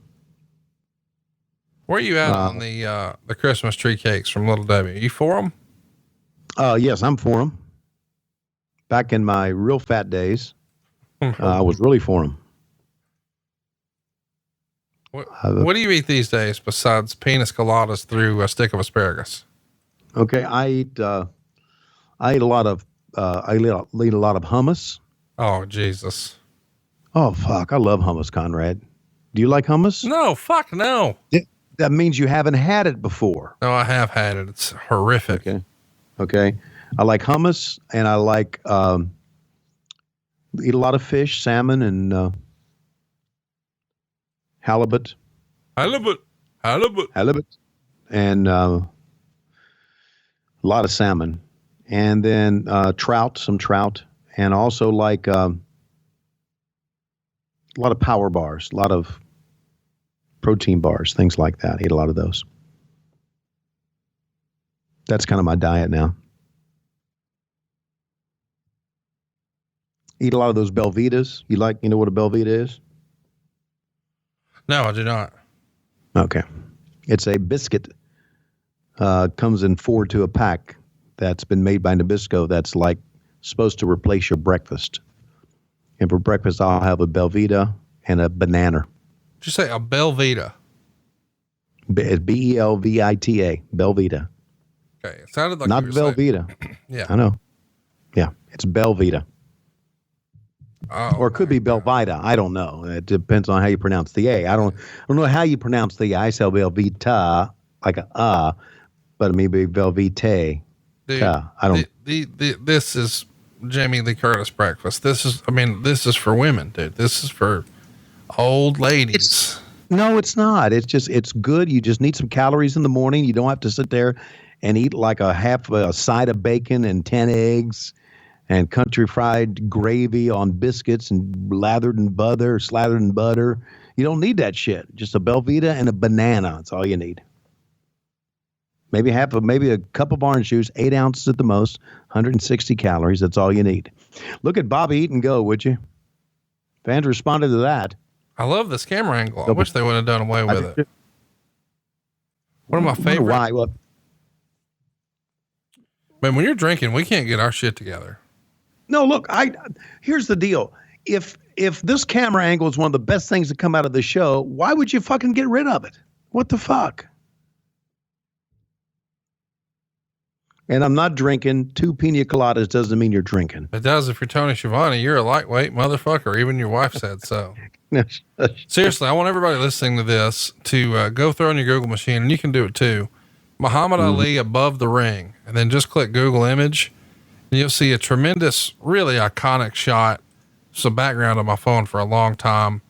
Where are you at on the Christmas tree cakes from Little Debbie? Are you for them? Yes, I'm for them. Back in my real fat days, I was really for them. What do you eat these days besides penis coladas through a stick of asparagus? Okay. I eat a lot of hummus. Oh, Jesus. Oh, fuck. I love hummus, Conrad. Do you like hummus? No, fuck no. That means you haven't had it before. No, I have had it. It's horrific. Okay. I like hummus, and I like eat a lot of fish, salmon, and halibut, and a lot of salmon, and then some trout, and also like a lot of power bars, a lot of protein bars, things like that. I eat a lot of those. That's kind of my diet now. Eat a lot of those Belvitas. You know what a Belvita is? No, I do not. Okay. It's a biscuit. Comes in 4 to a pack. That's been made by Nabisco. That's like supposed to replace your breakfast. And for breakfast, I'll have a Belvita and a banana. Did you say a Belvita? Belvita. Belvita. Okay. It sounded like not Velveeta. Yeah. I know. Yeah. It's Belvita. Oh, or it could be Belvita. I don't know. It depends on how you pronounce the A. I don't know how you pronounce the I say Belvita like a but it may be Velvite. Dude, I don't. This is Jamie Lee Curtis breakfast. This is for women, dude. This is for old ladies. No, it's not. It's good. You just need some calories in the morning. You don't have to sit there and eat like a side of bacon and 10 eggs and country fried gravy on biscuits and slathered in butter. You don't need that shit. Just a Belvita and a banana. That's all you need. Maybe a cup of orange juice, 8 ounces at the most, 160 calories. That's all you need. Look at Bobby Eat and Go, would you? Fans responded to that. I love this camera angle. I wish they would have done away with it. One of my favorite. Why? What? Man, when you're drinking, we can't get our shit together. No, look, here's the deal. If this camera angle is one of the best things to come out of the show, why would you fucking get rid of it? What the fuck? And I'm not drinking. 2 pina coladas doesn't mean you're drinking. It does if you're Tony Schiavone. You're a lightweight motherfucker. Even your wife said so. Seriously, I want everybody listening to this to go throw in your Google machine, and you can do it too. Muhammad Ali above the ring, and then just click Google image, and you'll see a tremendous, really iconic shot. It's a background on my phone for a long time.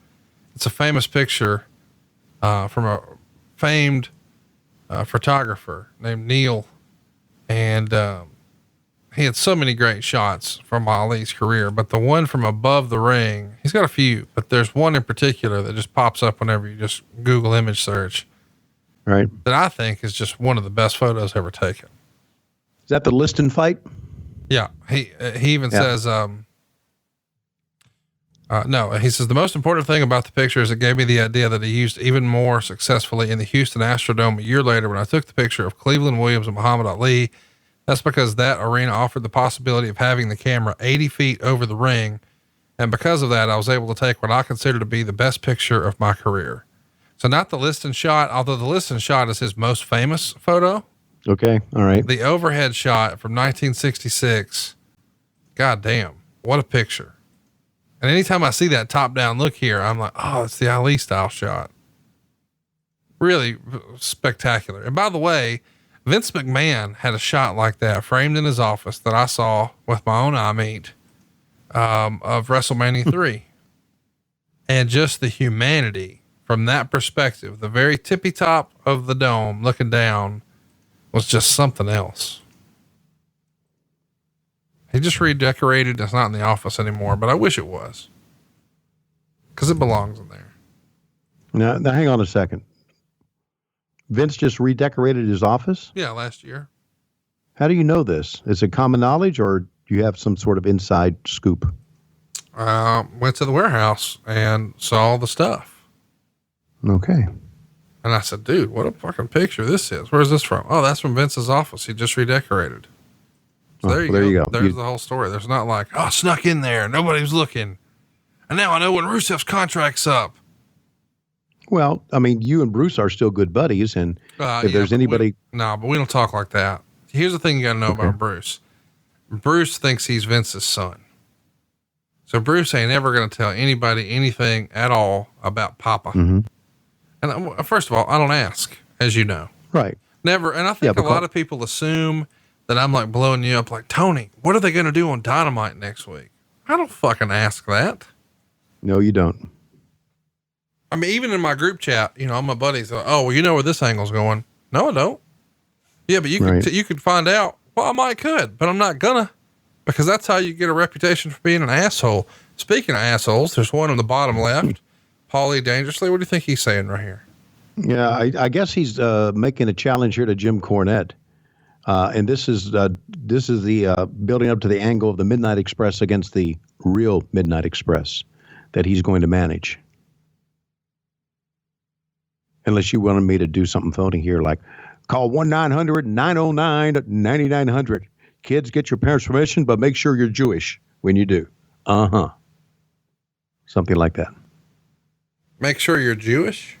It's a famous picture from a famed photographer named Neil. And he had so many great shots from Ali's career, but the one from above the ring, he's got a few, but there's one in particular that just pops up whenever you just Google image search. Right. That I think is just one of the best photos ever taken. Is that the Liston fight? Yeah. He even says, no, he says the most important thing about the picture is it gave me the idea that he used even more successfully in the Houston Astrodome a year later when I took the picture of Cleveland Williams and Muhammad Ali. That's because that arena offered the possibility of having the camera 80 feet over the ring. And because of that, I was able to take what I consider to be the best picture of my career. So not the Liston shot, although the Liston shot is his most famous photo. Okay. All right. The overhead shot from 1966. God damn. What a picture. And anytime I see that top down look here, I'm like, oh, it's the Ali style shot. Really spectacular. And by the way, Vince McMahon had a shot like that framed in his office that I saw with my own eye meet, of WrestleMania 3. And just the humanity from that perspective, the very tippy top of the dome looking down was just something else. He just redecorated. It's not in the office anymore, but I wish it was, because it belongs in there. Now hang on a second. Vince just redecorated his office? Yeah, last year. How do you know this? Is it common knowledge, or do you have some sort of inside scoop? Went to the warehouse and saw the stuff. Okay. And I said, dude, what a fucking picture this is. Where's this from? Oh, that's from Vince's office. He just redecorated. So there you go. There's the whole story. There's not like, oh, snuck in there. Nobody was looking. And now I know when Rusev's contract's up. Well, I mean, you and Bruce are still good buddies. And if there's anybody. But we don't talk like that. Here's the thing you got to know about Bruce. Bruce thinks he's Vince's son. So Bruce ain't ever going to tell anybody anything at all about Papa. Mm-hmm. And first of all, I don't ask, as you know. Right. Never. And I think a lot of people assume that I'm like blowing you up like, Tony, what are they going to do on Dynamite next week? I don't fucking ask that. No, you don't. I mean, even in my group chat, you know, all my buddies are, oh, well, you know where this angle's going. No, I don't. Yeah, but you could find out. Well, I might could, but I'm not gonna, because that's how you get a reputation for being an asshole. Speaking of assholes, there's one on the bottom left, Paulie Dangerously. What do you think he's saying right here? Yeah, I guess he's making a challenge here to Jim Cornette. And this is the building up to the angle of the Midnight Express against the real Midnight Express that he's going to manage. Unless you wanted me to do something phony here, like call 1-900-909-9900. Kids, get your parents' permission, but make sure you're Jewish when you do. Something like that. Make sure you're Jewish?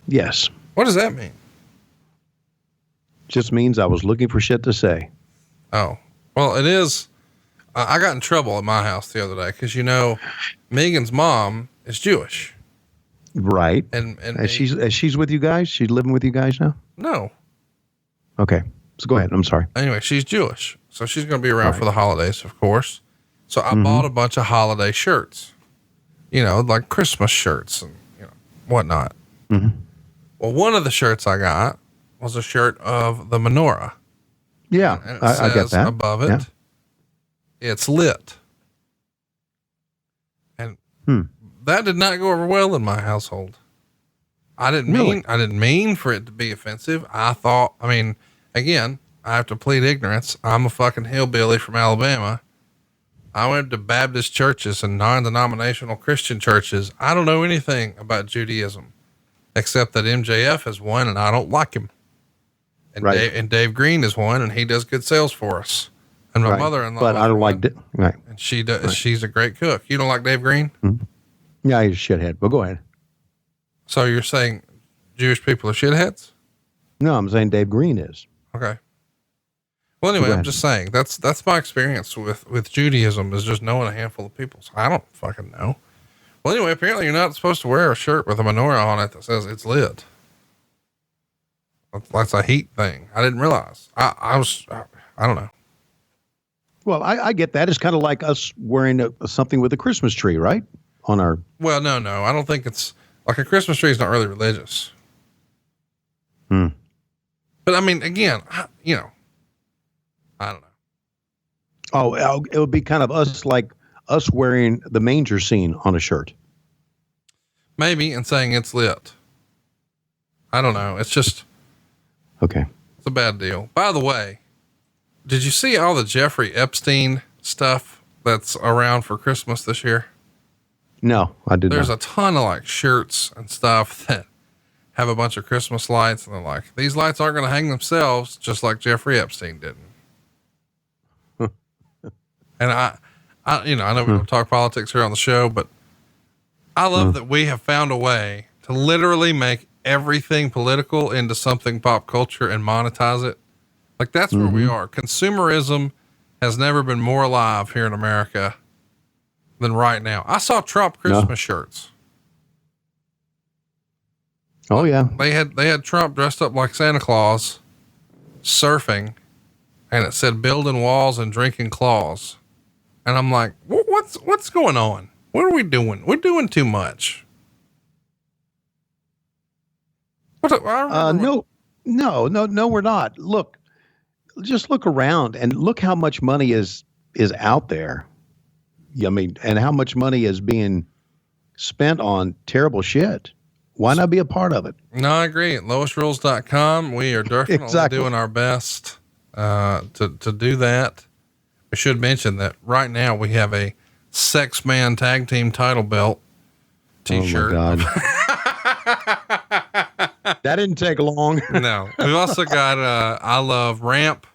Yes. What does that mean? Just means I was looking for shit to say. Oh, well, it is. I got in trouble at my house the other day because, you know, Megan's mom is Jewish. Right. And she's with you guys? She's living with you guys now? No. Okay. So go ahead. I'm sorry. Anyway, she's Jewish. So she's going to be around for the holidays, of course. So I bought a bunch of holiday shirts, you know, like Christmas shirts and, you know, whatnot. Well, one of the shirts I got was a shirt of the menorah. Yeah. And it I get says that. above it, it's lit. And that did not go over well in my household. I didn't mean for it to be offensive. I thought, I mean, again, I have to plead ignorance. I'm a fucking hillbilly from Alabama. I went to Baptist churches and non-denominational Christian churches. I don't know anything about Judaism except that MJF is one and I don't like him. And Dave Green is one and he does good sales for us. And my mother-in-law, but I don't like it. Right. And she does. Right. She's a great cook. You don't like Dave Green? Yeah, he's a shithead, but go ahead. So you're saying Jewish people are shitheads? No, I'm saying Dave Green is. Okay. Well, anyway, I'm just saying that's my experience with Judaism is just knowing a handful of people. So I don't fucking know. Well, anyway, apparently you're not supposed to wear a shirt with a menorah on it that says it's lit. That's a heat thing. I didn't realize. I don't know. Well, I get that. It's kind of like us wearing something with a Christmas tree, right? On our. Well, no. I don't think it's like a Christmas tree is not really religious. But I mean, again, you know, I don't know. Oh, it would be kind of us wearing the manger scene on a shirt. Maybe, and saying it's lit. I don't know. It's just. Okay. It's a bad deal. By the way, did you see all the Jeffrey Epstein stuff that's around for Christmas this year? No, I didn't. There's a ton of like shirts and stuff that have a bunch of Christmas lights. And they're like, these lights aren't going to hang themselves just like Jeffrey Epstein didn't. And I know we don't talk politics here on the show, but I love that we have found a way to literally make everything political into something pop culture and monetize it. Like that's where we are. Consumerism has never been more alive here in America than right now. I saw Trump Christmas shirts. Oh yeah. They had Trump dressed up like Santa Claus surfing and it said building walls and drinking claws. And I'm like, what's going on? What are we doing? We're doing too much. No, we're not. Look, just look around and look how much money is out there. I mean, and how much money is being spent on terrible shit. Why not be a part of it? No, I agree. At lowestrules.com, we are definitely doing our best to do that. I should mention that right now we have a Sex Man Tag Team title belt t-shirt. Oh my God. That didn't take long. No. We've also got I Love Ramp,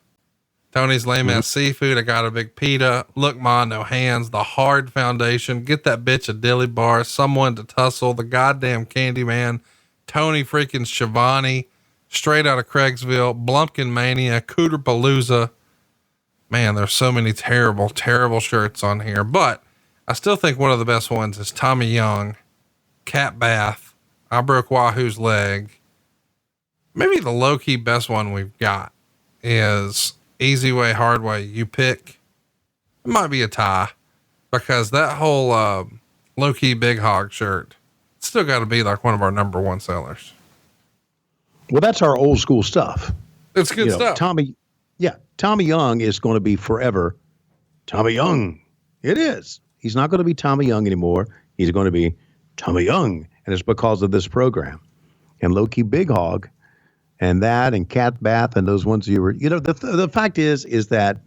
Tony's Lame Ass Seafood. I got a big pita. Look, Ma, No Hands, The Hard Foundation. Get that bitch a dilly bar. Someone to tussle. The Goddamn Candyman. Tony freaking Schiavone. Straight Out of Craigsville. Blumpkin Mania. Cooter Palooza. Man, there's so many terrible, terrible shirts on here, but I still think one of the best ones is Tommy Young, Cat Bath, I Broke Wahoo's Leg. Maybe the low-key best one we've got is easy way, hard way you pick, it might be a tie, because that whole, low key big hog shirt, it's still got to be like one of our number one sellers. Well, that's our old school stuff. It's good stuff. Tommy Young is going to be forever Tommy Young. It is. He's not going to be Tommy Young anymore. He's going to be Tommy Young. And it's because of this program. And Low Key Big Hog and that and Cat Bath and those ones you were, the fact is that,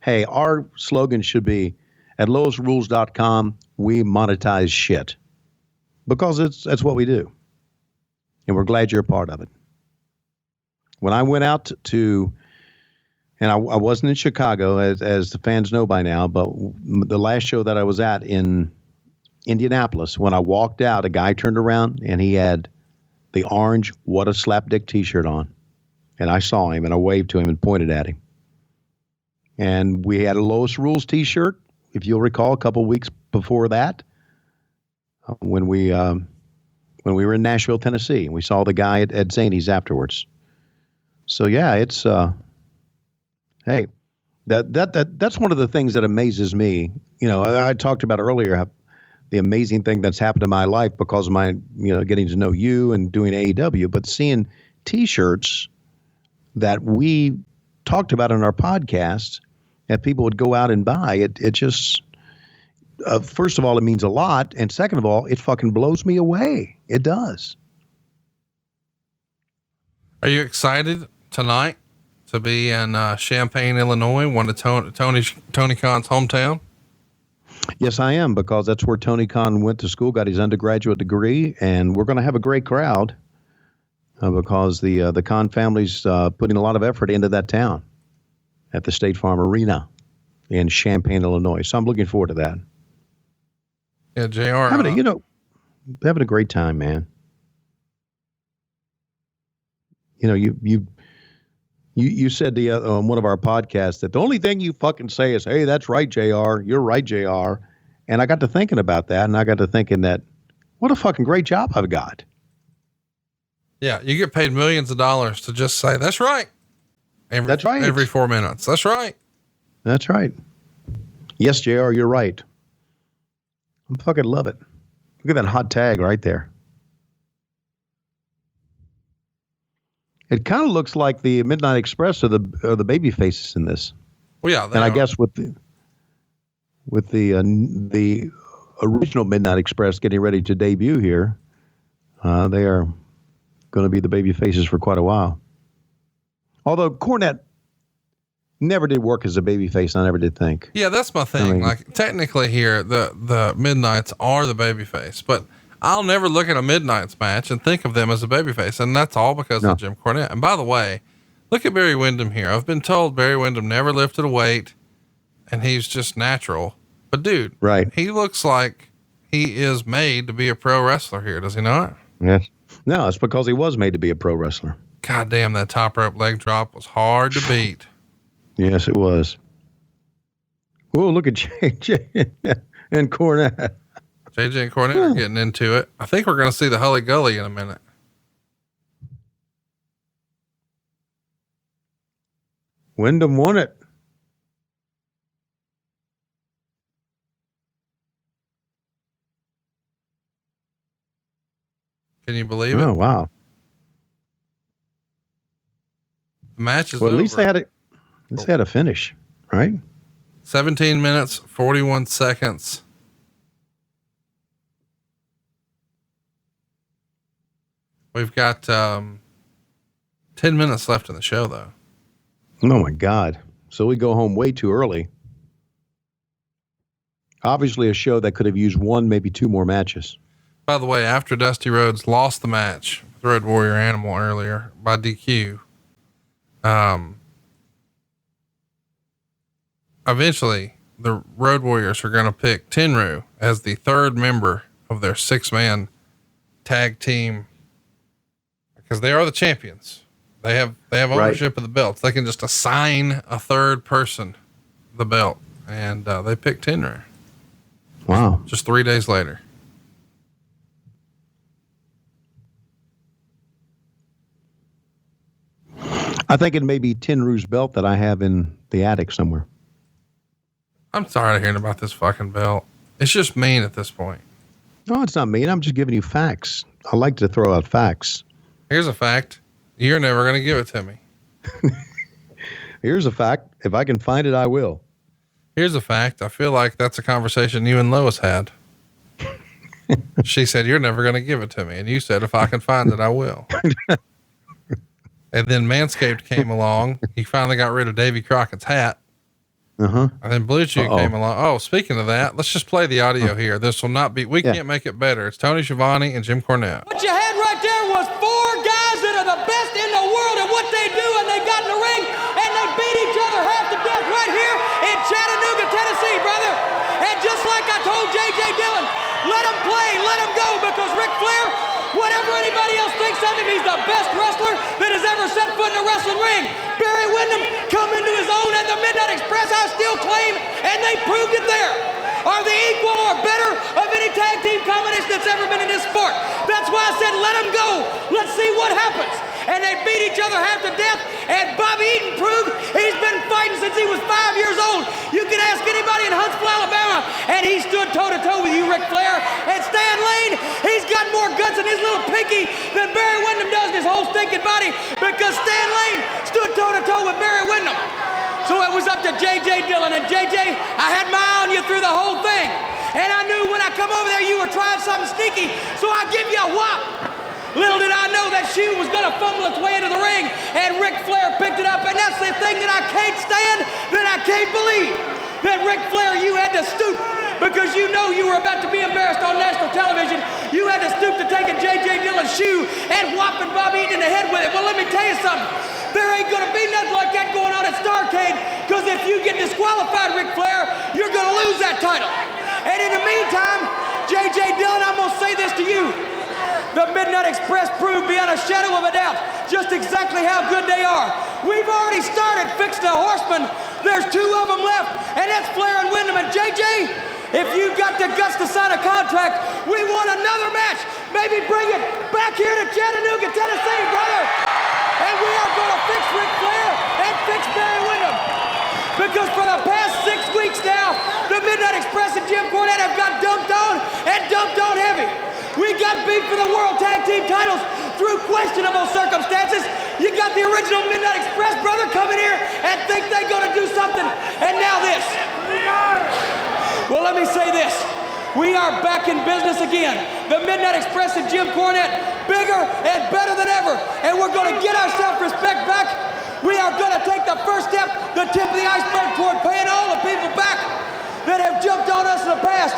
hey, our slogan should be at lowestrules.com, we monetize shit. Because that's what we do. And we're glad you're a part of it. When I went out to, and I wasn't in Chicago, as the fans know by now, but the last show that I was at in Indianapolis, when I walked out, a guy turned around and he had the orange What a Slapdick t-shirt on. And I saw him and I waved to him and pointed at him. And we had a Lowest Rules t-shirt, if you'll recall, a couple weeks before that, when we were in Nashville, Tennessee, and we saw the guy at Zany's afterwards. So yeah, it's hey, that's one of the things that amazes me. I talked about earlier how the amazing thing that's happened in my life because of my getting to know you and doing AEW, but seeing T-shirts that we talked about in our podcast that people would go out and buy. It just first of all, it means a lot, and second of all, it fucking blows me away. It does. Are you excited tonight to be in Champaign, Illinois, one of Tony Khan's hometown? Yes, I am, because that's where Tony Khan went to school, got his undergraduate degree, and we're going to have a great crowd because the Khan family's putting a lot of effort into that town at the State Farm Arena in Champaign, Illinois. So I'm looking forward to that. Yeah, JR. Having a great time, man. You said on one of our podcasts that the only thing you fucking say is, hey, that's right, JR. You're right, JR. And I got to thinking about that, and I got to thinking that what a fucking great job I've got. Yeah, you get paid millions of dollars to just say, that's right. That's right. Every 4 minutes. That's right. That's right. Yes, JR, you're right. I fucking love it. Look at that hot tag right there. It kind of looks like the Midnight Express or the baby faces in this. Well, yeah. And I guess with the original Midnight Express getting ready to debut here, they are going to be the baby faces for quite a while. Although Cornett never did work as a baby face, I never did think. Yeah, that's my thing. Like technically here, the Midnights are the baby face, but I'll never look at a Midnights match and think of them as a babyface, and that's all because of Jim Cornett. And by the way, look at Barry Windham here. I've been told Barry Windham never lifted a weight, and he's just natural. But dude, right? He looks like he is made to be a pro wrestler here, does he not? Yes. No, it's because he was made to be a pro wrestler. God damn, that top rope leg drop was hard to beat. Yes, it was. Whoa, look at JJ and Cornett. JJ and Cornett are getting into it. I think we're going to see the Hully Gully in a minute. Windham won it. Can you believe it? Oh, wow. The match is well, at over. least they had a finish, right? 17 minutes, 41 seconds. We've got 10 minutes left in the show, though. Oh, my God. So we go home way too early. Obviously, a show that could have used one, maybe two more matches. By the way, after Dusty Rhodes lost the match with Road Warrior Animal earlier by DQ, eventually the Road Warriors are going to pick Tenryu as the third member of their 6-man tag team, because they are the champions. They have ownership of the belts. They can just assign a third person the belt, and they picked Tenryu. Wow. Just 3 days later. I think it may be Tin Rouge belt that I have in the attic somewhere. I'm tired of hearing about this fucking belt. It's just mean at this point. No, it's not mean. I'm just giving you facts. I like to throw out facts. Here's a fact. You're never going to give it to me. Here's a fact. If I can find it, I will. Here's a fact. I feel like that's a conversation you and Lois had. She said, you're never going to give it to me. And you said, if I can find it, I will. And then Manscaped came along. He finally got rid of Davy Crockett's hat. Uh-huh. And then Blue Chew came along. Oh, speaking of that, let's just play the audio here. This will not be, we can't make it better. It's Tony Schiavone and Jim Cornett. What you had right there was 4 guys that are the best in the world at what they do, and they got in the ring and they beat each other half to death right here in Chattanooga, Tennessee, brother. And just like I told J.J. Dillon, let him play, let him go, because Ric Flair, whatever anybody else thinks of him, he's the best wrestler that has ever set foot in a wrestling ring. Barry Windham come into his own at the Midnight Express, I still claim, and they proved it there. Are they equal or better of any tag team combination that's ever been in this sport? That's why I said let them go. Let's see what happens. And they beat each other half to death, and Bobby Eaton proved he's been fighting since he was 5 years old. You can ask anybody in Huntsville, Alabama, and he stood toe-to-toe with you, Ric Flair. And Stan Lane, he's got more guts in his little pinky than Barry Windham does in his whole stinking body, because Stan Lane stood toe-to-toe with Barry Windham. So it was up to J.J. Dillon, and J.J., I had my eye on you through the whole thing. And I knew when I come over there you were trying something sneaky, so I give you a whop. Little did I know that shoe was going to fumble its way into the ring, and Ric Flair picked it up, and that's the thing that I can't stand, that I can't believe, that Ric Flair, you had to stoop, because you know you were about to be embarrassed on national television. You had to stoop to taking J.J. Dillon's shoe and whopping Bobby Eaton in the head with it. Well, let me tell you something. There ain't going to be nothing like that going on at Starrcade, because if you get disqualified, Ric Flair, you're going to lose that title. And in the meantime, J.J. Dillon, I'm going to say this to you. The Midnight Express proved beyond a shadow of a doubt just exactly how good they are. We've already started fixing the Horsemen. There's 2 of them left, and that's Flair and Windham. And JJ, if you've got the guts to sign a contract, we want another match. Maybe bring it back here to Chattanooga, Tennessee, brother. And we are going to fix Ric Flair and fix Barry Windham. Because for the past 6 weeks now, the Midnight Express and Jim Cornett have got dumped on, and dumped on heavy. We got beat for the World Tag Team titles through questionable circumstances. You got the original Midnight Express brother coming here and think they're going to do something. And now this. Well, let me say this. We are back in business again. The Midnight Express and Jim Cornett, bigger and better than ever. And we're going to get our self-respect back. We are going to take the first step, the tip of the iceberg, toward paying all the people back that have jumped on us in the past.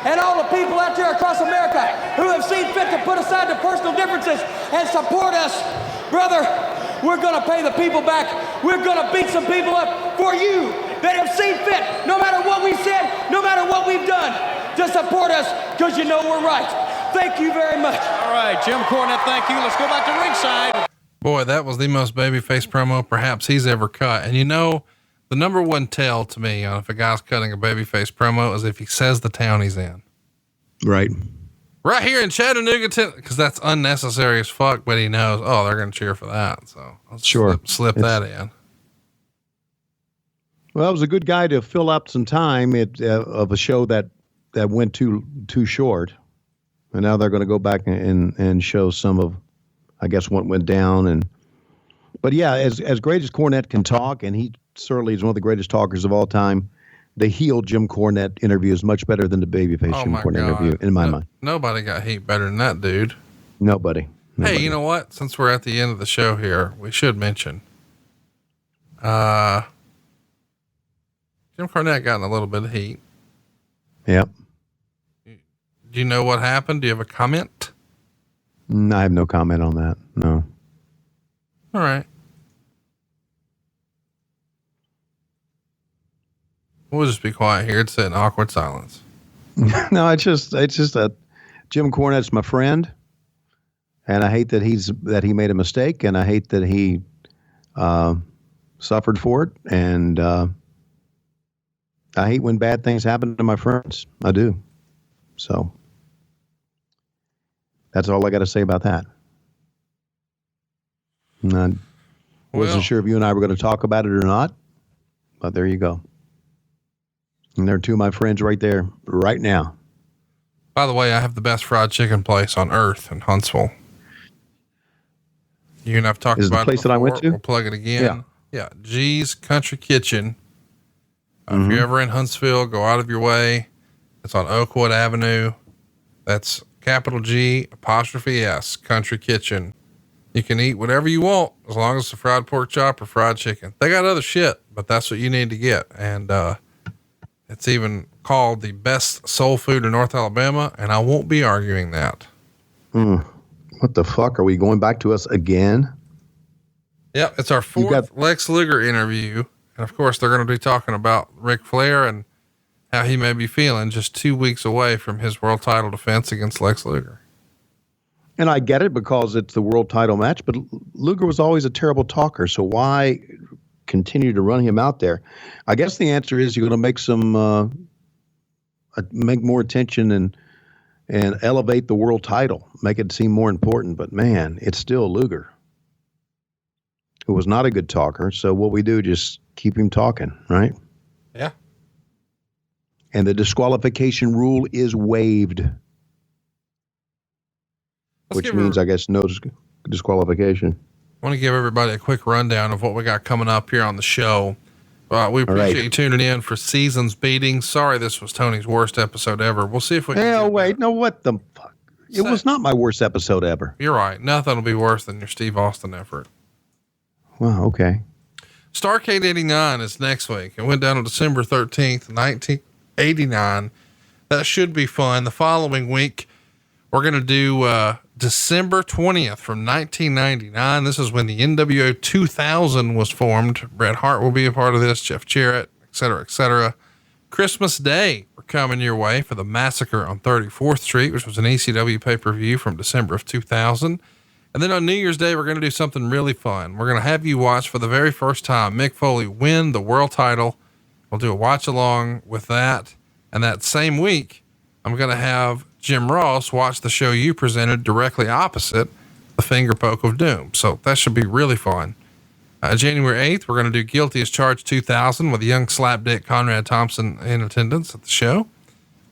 And all the people out there across America who have seen fit to put aside their personal differences and support us. Brother, we're going to pay the people back. We're going to beat some people up for you that have seen fit, no matter what we said, no matter what we've done, to support us, because you know we're right. Thank you very much. All right, Jim Cornett, thank you. Let's go back to ringside. Boy, that was the most babyface promo perhaps he's ever cut. And you know, the number one tell to me on if a guy's cutting a babyface promo is if he says the town he's in. Right. Right here in Chattanooga, because that's unnecessary as fuck, but he knows, oh, they're going to cheer for that. So let's slip that in. Well, it was a good guy to fill up some time of a show that went too short. And now they're going to go back and show some of, I guess, what went down. But yeah, as great as Cornette can talk, and he certainly is one of the greatest talkers of all time, the heel Jim Cornette interview is much better than the babyface Jim Cornette interview, in my mind. Nobody got heat better than that dude. Nobody. Hey, you know what? Since we're at the end of the show here, we should mention, Jim Cornette got in a little bit of heat. Yep. Do you know what happened? Do you have a comment? I have no comment on that. No. All right. We'll just be quiet here. It's an awkward silence. No, it's just that Jim Cornette's my friend, and I hate that he made a mistake, and I hate that he suffered for it, and I hate when bad things happen to my friends. I do. So that's all I got to say about that. Wasn't sure if you and I were going to talk about it or not, but there you go. And there are two of my friends right there right now. By the way, I have the best fried chicken place on earth in Huntsville. You and I've talked Is about the place it that I before. went to? We'll plug it again. Yeah. G's Country Kitchen. If you're ever in Huntsville, go out of your way. It's on Oakwood Avenue. That's capital G apostrophe S Country Kitchen. You can eat whatever you want as long as it's a fried pork chop or fried chicken. They got other shit, but that's what you need to get. And, it's even called the best soul food in North Alabama. And I won't be arguing that. What the fuck? Are we going back to us again? Yeah. It's our fourth Lex Luger interview. And of course they're going to be talking about Ric Flair and how he may be feeling just 2 weeks away from his world title defense against Lex Luger. And I get it because it's the world title match, but Luger was always a terrible talker. So why continue to run him out there? I guess the answer is you're going to make make more attention and elevate the world title, make it seem more important. But man, it's still Luger, who was not a good talker. So what we do, just keep him talking, right? Yeah. And the disqualification rule is waived, which means, I guess, no disqualification. I want to give everybody a quick rundown of what we got coming up here on the show. We appreciate you tuning in for Seasons Beating. Sorry, this was Tony's worst episode ever. We'll see if we can. Wait, no, what the fuck? It was not my worst episode ever. You're right. Nothing will be worse than your Steve Austin effort. Well, okay. Starrcade 89 is next week. It went down on December 13th, 1989. That should be fun. The following week, we're going to do December 20th from 1999. This is when the NWO 2000 was formed. Bret Hart will be a part of this, Jeff Jarrett, et cetera, et cetera. Christmas Day, we're coming your way for the Massacre on 34th Street, which was an ECW pay-per-view from December of 2000. And then on New Year's Day, we're going to do something really fun. We're going to have you watch for the very first time Mick Foley win the world title. We'll do a watch along with that. And that same week, I'm going to have Jim Ross watch the show you presented directly opposite the Finger Poke of Doom. So that should be really fun. January 8th, we're going to do Guilty as Charged 2000 with a young slapdick Conrad Thompson in attendance at the show.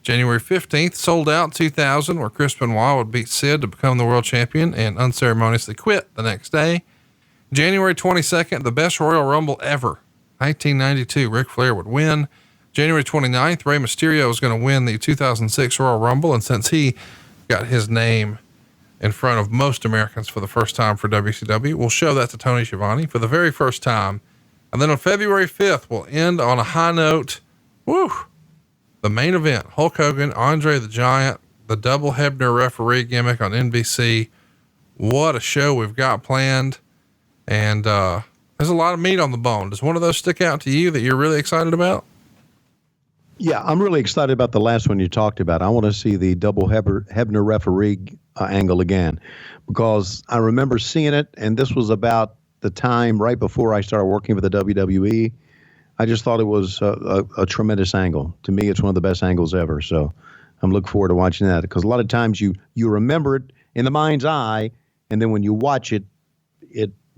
January 15th, Sold Out 2000, where Chris Benoit would beat Sid to become the world champion and unceremoniously quit the next day. January 22nd, the best Royal Rumble ever. 1992, Ric Flair would win. January 29th, Rey Mysterio is going to win the 2006 Royal Rumble. And since he got his name in front of most Americans for the first time for WCW, we'll show that to Tony Schiavone for the very first time. And then on February 5th, we'll end on a high note. Woo! The main event, Hulk Hogan, Andre the Giant, the double Hebner referee gimmick on NBC. What a show we've got planned. And, there's a lot of meat on the bone. Does one of those stick out to you that you're really excited about? Yeah, I'm really excited about the last one you talked about. I want to see the double Hebner referee angle again, because I remember seeing it, and this was about the time right before I started working for the WWE. I just thought it was a tremendous angle. To me, it's one of the best angles ever. So I'm looking forward to watching that, because a lot of times you remember it in the mind's eye, and then when you watch it,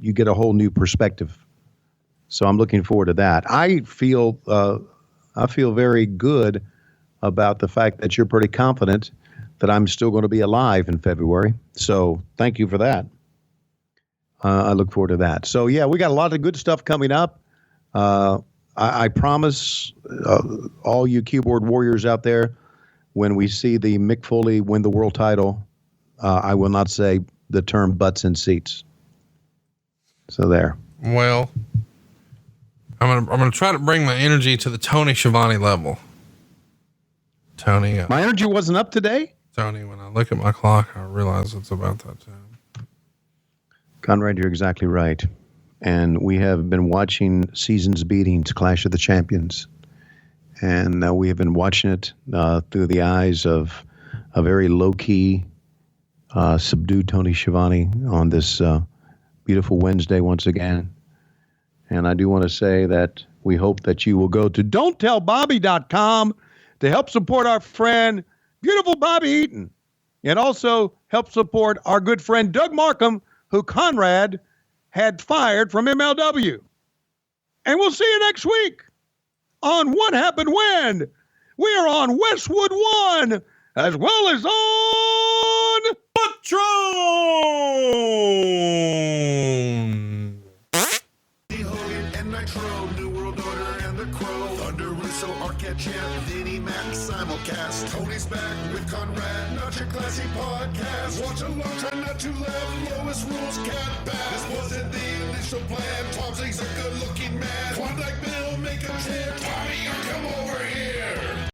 you get a whole new perspective. So I'm looking forward to that. I feel very good about the fact that you're pretty confident that I'm still going to be alive in February. So thank you for that. I look forward to that. So yeah, we got a lot of good stuff coming up. I promise all you keyboard warriors out there, when we see the Mick Foley win the world title, I will not say the term butts in seats. So there. Well, I'm going to try to bring my energy to the Tony Schiavone level. Tony. My energy wasn't up today? Tony, when I look at my clock, I realize it's about that time. Conrad, you're exactly right. And we have been watching Seasons Beatings, Clash of the Champions. And we have been watching it through the eyes of a very low-key, subdued Tony Schiavone on this beautiful Wednesday once again. And I do want to say that we hope that you will go to don'ttellbobby.com to help support our friend, beautiful Bobby Eaton, and also help support our good friend Doug Markham, who Conrad had fired from MLW. And we'll see you next week on What Happened When. We are on Westwood 1 as well as on Patron. Hogan and Nitro, New World Order and the Crow, Thunder Russo, Arquette Champ, Vinnie Mac, simulcast. Tony's back with Conrad, not your classy podcast. Watch along, try not to laugh. Lowest rules, cat back. This wasn't the initial plan. Tom Zig's a good look.